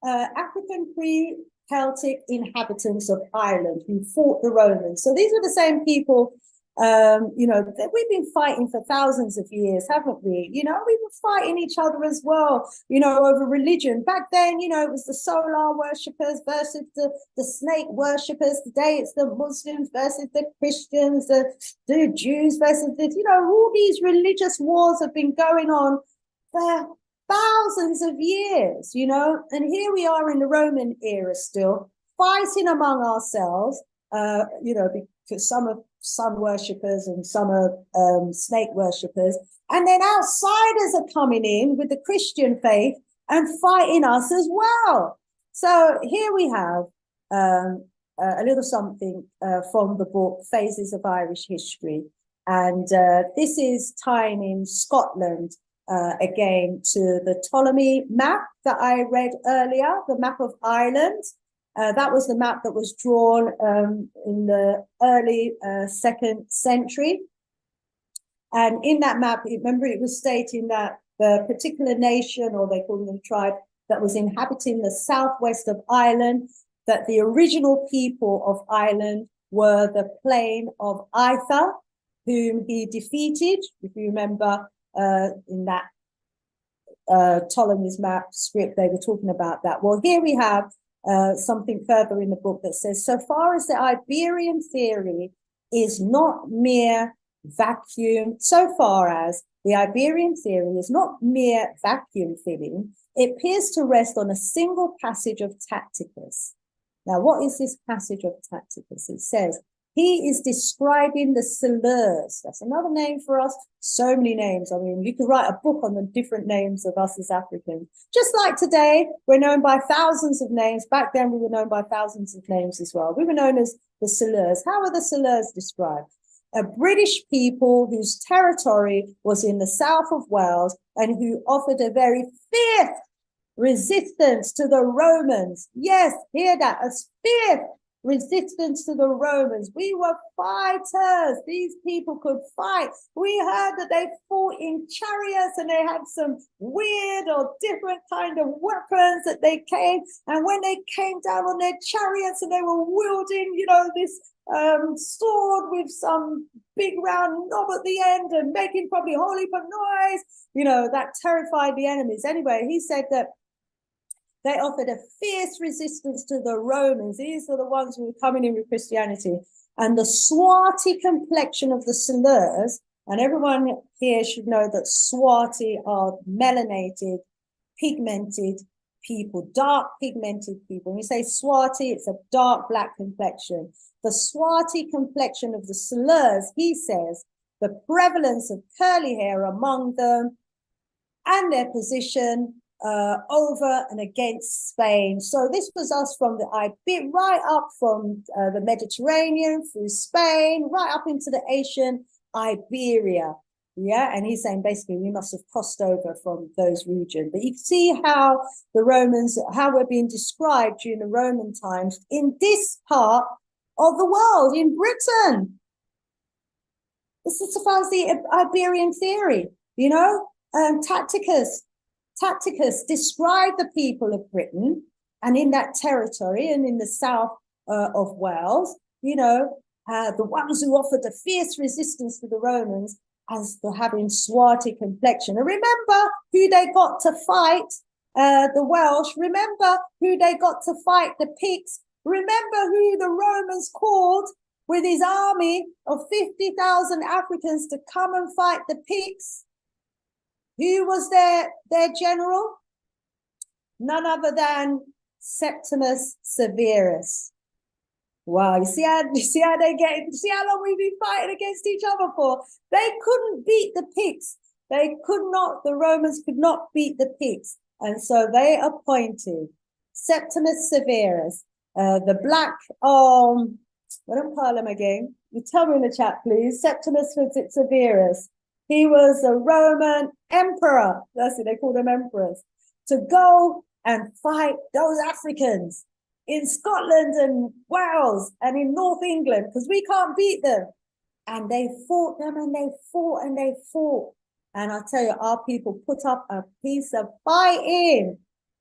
African pre-Celtic inhabitants of Ireland who fought the Romans. So these are the same people, we've been fighting for thousands of years, haven't we? We were fighting each other as well, over religion. Back then, it was the solar worshippers versus the snake worshippers. Today, it's the Muslims versus the Christians, the Jews versus all these religious wars have been going on for thousands of years, and here we are in the Roman era still fighting among ourselves, because some are sun worshippers and some are snake worshippers. And then outsiders are coming in with the Christian faith and fighting us as well. So here we have a little something from the book, Phases of Irish History. And this is tying in Scotland again to the Ptolemy map that I read earlier, the map of Ireland. That was the map that was drawn in the early 2nd century. And in that map, remember, it was stating that the particular nation, or they call them a tribe, that was inhabiting the southwest of Ireland, that the original people of Ireland were the plain of Itha, whom he defeated, if you remember, in that Ptolemy's map script, they were talking about that. Well, here we have something further in the book that says, so far as the Iberian theory is not mere vacuum, so far as the Iberian theory is not mere vacuum filling, it appears to rest on a single passage of Tacticus. Now, what is this passage of Tacticus? It says, he is describing the Silures. That's another name for us. So many names. I mean, you could write a book on the different names of us as Africans. Just like today, we're known by thousands of names. Back then, we were known by thousands of names as well. We were known as the Silures. How are the Silures described? A British people whose territory was in the south of Wales and who offered a very fierce resistance to the Romans. Yes, hear that, a fierce resistance to the Romans. We were fighters. These people could fight. We heard that they fought in chariots and they had some weird or different kind of weapons that they came. And when they came down on their chariots and they were wielding, this sword with some big round knob at the end and making probably a whole heap of noise, that terrified the enemies. Anyway, he said that they offered a fierce resistance to the Romans. These are the ones who were coming in with Christianity. And the swarthy complexion of the Silures, and everyone here should know that swarthy are melanated, pigmented people, dark pigmented people. When you say swarthy, it's a dark black complexion. The swarthy complexion of the Silures, he says, the prevalence of curly hair among them and their position over and against Spain. So this was us from the right up from the Mediterranean through Spain, right up into the Asian Iberia. Yeah, and he's saying basically we must have crossed over from those regions. But you can see how the Romans, how we're being described during the Roman times in this part of the world, in Britain. This is the Iberian theory, you know. Tacitus described the people of Britain and in that territory and in the south of Wales, you know, the ones who offered a fierce resistance to the Romans as the having swarthy complexion. And remember who they got to fight, the Welsh. Remember who they got to fight, the Picts. Remember who the Romans called with his army of 50,000 Africans to come and fight the Picts. Who was their general? None other than Septimus Severus. Wow, you see how long we've been fighting against each other for? They couldn't beat the Picts. The Romans could not beat the Picts. And so they appointed Septimus Severus, the black, what do I call him again? You tell me in the chat, please. Septimus Severus. He was a Roman emperor. That's it, they called them emperors. To go and fight those Africans in Scotland and Wales and in North England, because we can't beat them. And they fought them and they fought and they fought. And I tell you, our people put up a piece of fighting.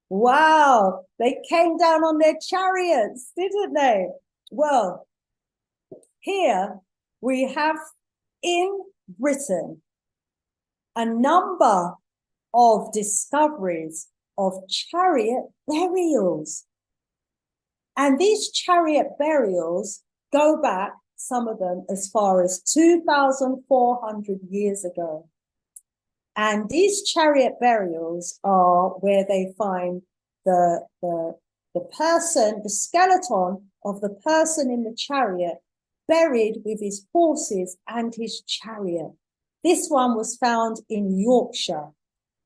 Wow. They came down on their chariots, didn't they? Well, here we have in Britain a number of discoveries of chariot burials. And these chariot burials go back, some of them, as far as 2,400 years ago. And these chariot burials are where they find the person, the skeleton of the person in the chariot buried with his horses and his chariot. This one was found in Yorkshire,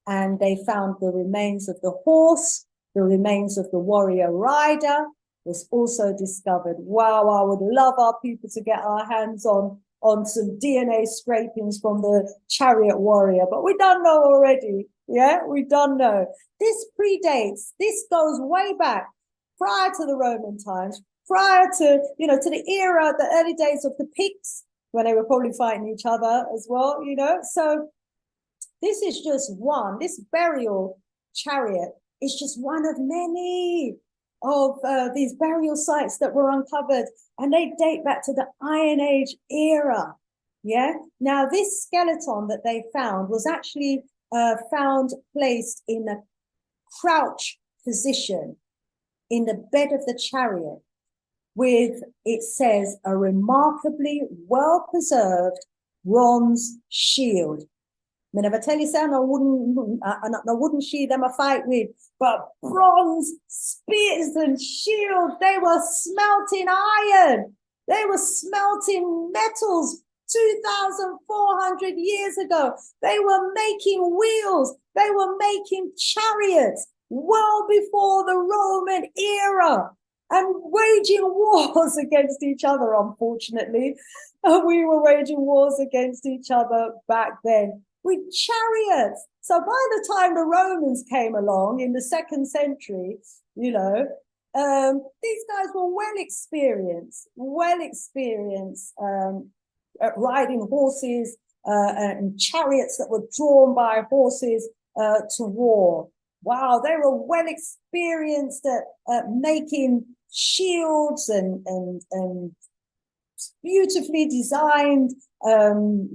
and they found the remains of the horse, the remains of the warrior rider was also discovered. Wow, I would love our people to get our hands on some DNA scrapings from the chariot warrior, but we don't know already. Yeah, we don't know. This predates, this goes way back prior to the Roman times, prior to, you know, to the era, the early days of the Picts, when they were probably fighting each other as well, you know. So this is just one, this burial chariot is just one of many of these burial sites that were uncovered, and they date back to the Iron Age era. Yeah. Now, this skeleton that they found was actually found placed in a crouch position in the bed of the chariot with, it says, a remarkably well-preserved bronze shield. I mean, if I tell you something, no wooden shield them a fight with, but bronze spears and shields, they were smelting iron. They were smelting metals 2,400 years ago. They were making wheels. They were making chariots well before the Roman era and waging wars against each other, unfortunately. We were waging wars against each other back then with chariots. So by the time the Romans came along in the 2nd century, you know, these guys were well experienced at riding horses and chariots that were drawn by horses to war. Wow, they were well experienced at making shields and beautifully designed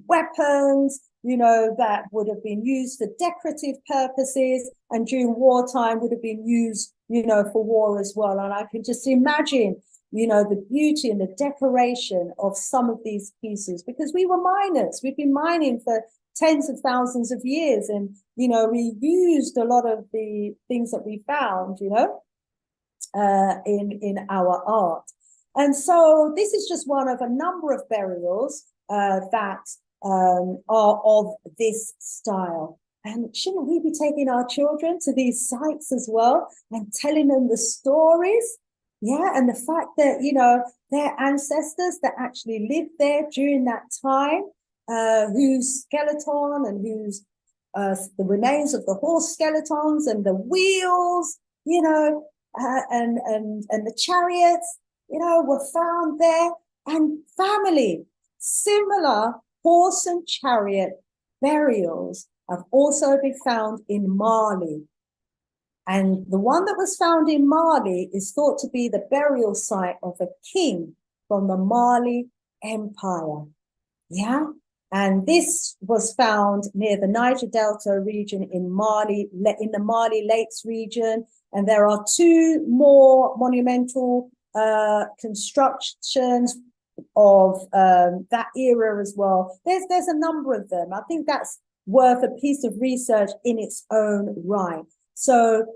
weapons, you know, that would have been used for decorative purposes, and during wartime would have been used, you know, for war as well. And I can just imagine, you know, the beauty and the decoration of some of these pieces, because we were miners. We've been mining for tens of thousands of years, and, you know, we used a lot of the things that we found, you know, in our art. And so this is just one of a number of burials that are of this style. And shouldn't we be taking our children to these sites as well and telling them the stories? Yeah, and the fact that, you know, their ancestors that actually lived there during that time, whose skeleton and whose the remains of the horse skeletons and the wheels, you know, and the chariots, you know, were found there. And family, similar horse and chariot burials have also been found in Mali. And the one that was found in Mali is thought to be the burial site of a king from the Mali Empire. Yeah. And this was found near the Niger Delta region in Mali, in the Mali Lakes region. And there are two more monumental constructions of that era as well. There's a number of them. I think that's worth a piece of research in its own right. So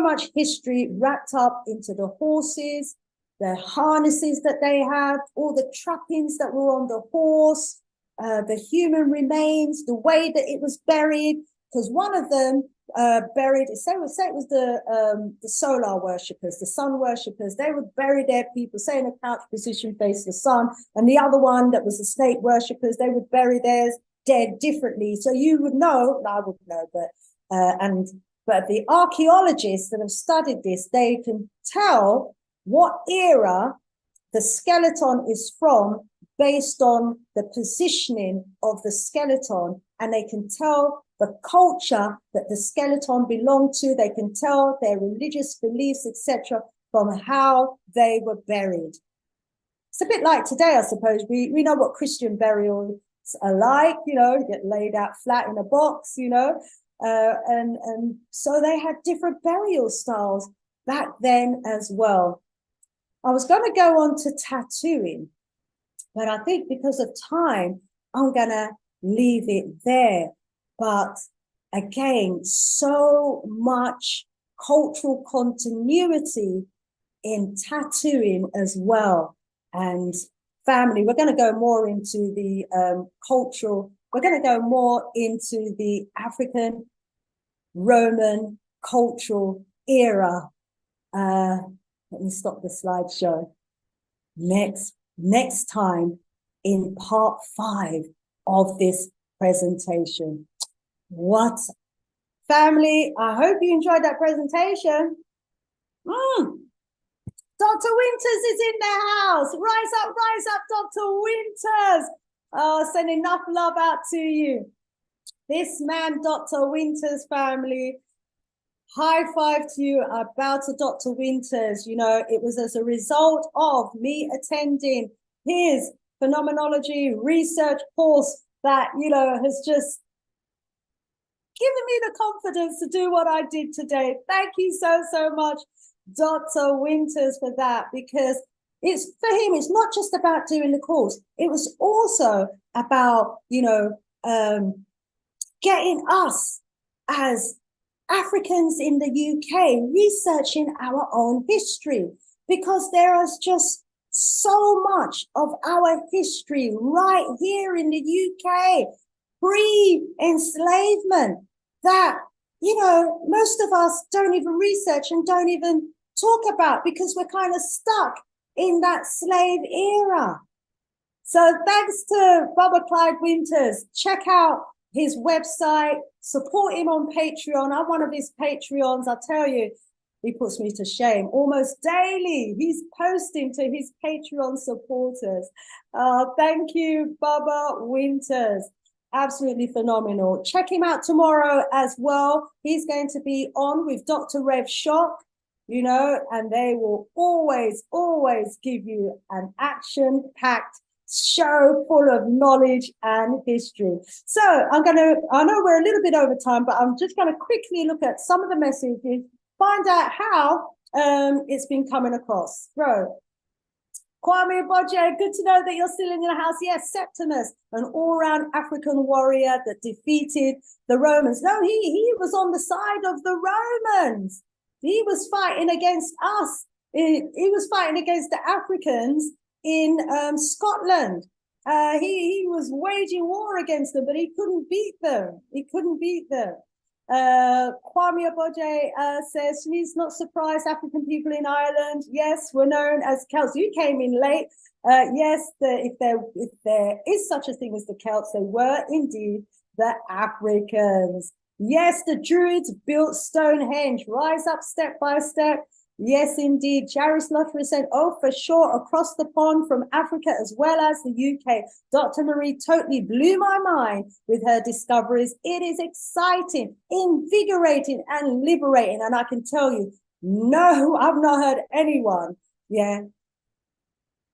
much history wrapped up into the horses, the harnesses that they had, all the trappings that were on the horse, the human remains, the way that it was buried. Because one of them buried, say it was the solar worshippers, the sun worshippers. They would bury their people, say in a couch position, face the sun, and the other one that was the snake worshippers, they would bury theirs dead differently. So you would know, I wouldn't know, but the archaeologists that have studied this, they can tell what era the skeleton is from based on the positioning of the skeleton, and they can tell the culture that the skeleton belonged to. They can tell their religious beliefs, etc., from how they were buried. It's a bit like today, I suppose. We know what Christian burials are like, you know, you get laid out flat in a box, you know, and so they had different burial styles back then as well. I was going to go on to tattooing, but I think because of time, I'm going to leave it there. But again, so much cultural continuity in tattooing as well. And family, we're going to go more into the cultural, we're going to go more into the African Roman cultural era. Let me stop the slideshow. Next time in part 5 of this presentation. What? Family, I hope you enjoyed that presentation. Dr. Winters is in the house. Rise up, Dr. Winters. Oh, send enough love out to you. This man, Dr. Winters, family, high five to you. I bow to Dr. Winters. You know, it was as a result of me attending his phenomenology research course that, you know, has just given me the confidence to do what I did today. Thank you so much, Dr. Winters, for that, because it's for him, it's not just about doing the course. It was also about, you know, getting us as Africans in the UK researching our own history, because there is just so much of our history right here in the UK, pre-enslavement, that, you know, most of us don't even research and don't even talk about, because we're kind of stuck in that slave era. So thanks to Baba Clyde Winters. Check out his website, support him on Patreon. I'm one of his Patreons. I tell you, he puts me to shame almost daily. He's posting to his Patreon supporters. Thank you, Baba Winters. Absolutely phenomenal. Check him out tomorrow as well. He's going to be on with Dr. Rev Shock, you know, and they will always give you an action-packed show full of knowledge and history. So I know we're a little bit over time, but I'm just going to quickly look at some of the messages, find out how it's been coming across. Bro, Kwame Boje, good to know that you're still in your house. Yes, Septimus, an all-round African warrior that defeated the Romans. No, he was on the side of the Romans. He was fighting against us. He was fighting against the Africans in Scotland. He was waging war against them, but he couldn't beat them. He couldn't beat them. Kwame Aboje says he's not surprised African people in Ireland, yes, were known as Celts. You came in late. Yes, if there is such a thing as the Celts, they were indeed the Africans. Yes, the Druids built Stonehenge. Rise up step by step. Yes, indeed. Jairus Luttery said, oh, for sure, across the pond from Africa as well as the UK. Dr. Marie totally blew my mind with her discoveries. It is exciting, invigorating, and liberating. And I can tell you, no, I've not heard anyone,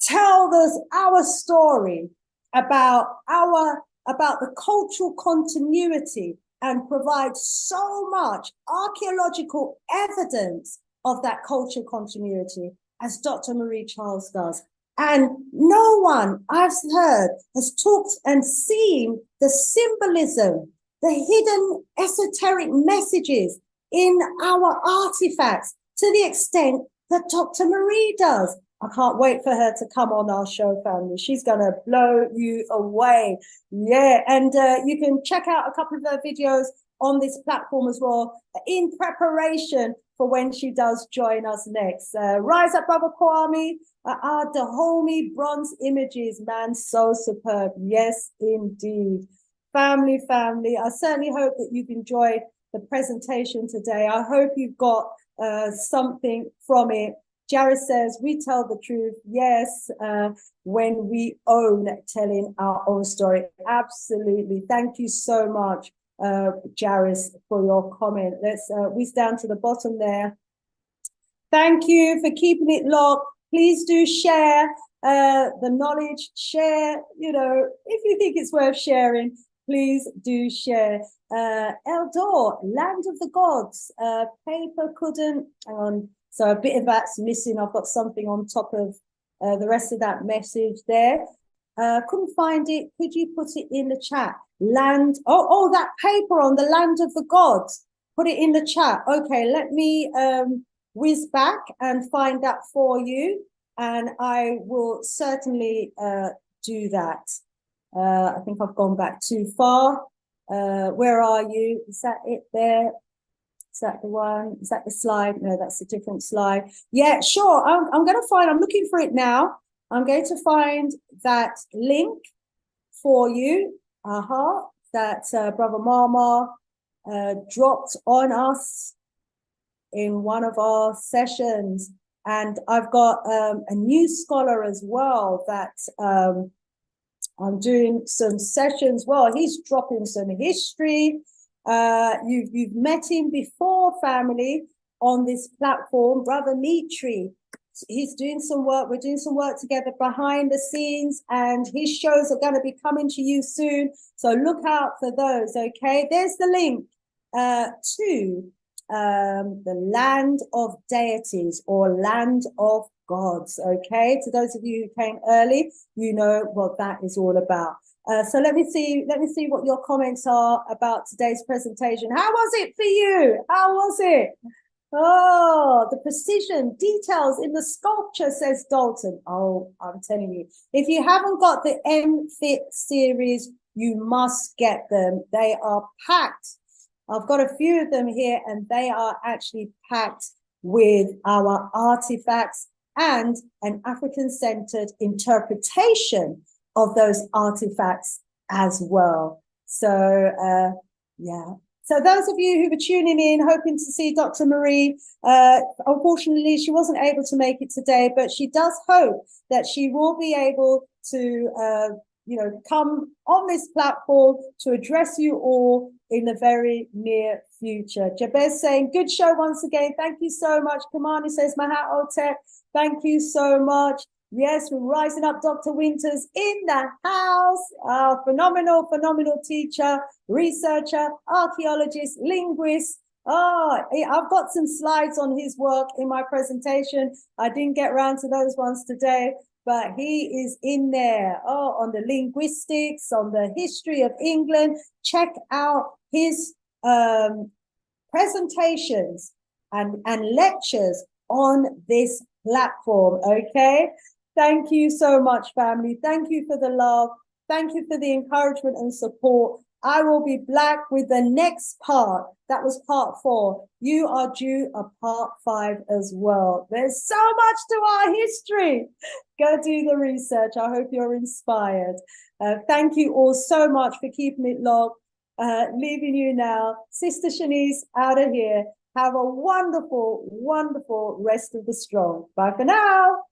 tell us our story about the cultural continuity and provide so much archaeological evidence of that cultural continuity as Dr. Marie Charles does. And no one I've heard has talked and seen the symbolism, the hidden esoteric messages in our artifacts to the extent that Dr. Marie does. I can't wait for her to come on our show, family. She's going to blow you away. Yeah, and you can check out a couple of her videos on this platform as well in preparation for when she does join us next. Rise up, Brother Kwame. The homie bronze images, man, so superb. Yes, indeed. Family. I certainly hope that you've enjoyed the presentation today. I hope you've got something from it. Jared says, we tell the truth, yes, when we own telling our own story. Absolutely. Thank you so much, Jaris, for your comment. Let's whiz down to the bottom there. Thank you for keeping it locked. Please do share the knowledge. Share, if you think it's worth sharing, please do share. Eldor, Land of the Gods. Paper couldn't. So a bit of that's missing. I've got something on top of the rest of that message there. Couldn't find it. Could you put it in the chat? That paper on the Land of the Gods. Put it in the chat. Okay, let me whiz back and find that for you. And I will certainly do that. I think I've gone back too far. Where are you? Is that it there? Is that the one? Is that the slide? No, that's a different slide. Yeah, sure. I'm looking for it now. I'm going to find that link for you. That Brother Mama dropped on us in one of our sessions. And I've got a new scholar as well that I'm doing some sessions. Well, he's dropping some history. You've met him before, family, on this platform, Brother Mitri. He's doing some work. We're doing some work together behind the scenes, and his shows are going to be coming to you soon. So look out for those. Okay, there's the link to the Land of Deities or Land of Gods. Okay, to those of you who came early, you know what that is all about. So let me see what your comments are about today's presentation. How was it for you? How was it? Oh, the precision, details in the sculpture, says Dalton. Oh, I'm telling you, if you haven't got the MFit series, you must get them. They are packed. I've got a few of them here, and they are actually packed with our artifacts and an African-centered interpretation of those artifacts as well. So, yeah. So those of you who were tuning in, hoping to see Dr. Marie, unfortunately, she wasn't able to make it today, but she does hope that she will be able to, come on this platform to address you all in the very near future. Jabez saying, good show once again. Thank you so much. Kamani says, Mahat Otep, thank you so much. Yes, we're rising up. Dr. Winters in the house. Phenomenal teacher, researcher, archaeologist, linguist. I've got some slides on his work in my presentation. I didn't get around to those ones today, but he is in there. On the linguistics, on the history of England. Check out his presentations and lectures on this platform, okay? Thank you so much, family. Thank you for the love. Thank you for the encouragement and support. I will be back with the next part. That was part 4. You are due a part 5 as well. There's so much to our history. Go do the research. I hope you're inspired. Thank you all so much for keeping it locked. Leaving you now. Sister Shanice out of here. Have a wonderful, wonderful rest of the stroll. Bye for now.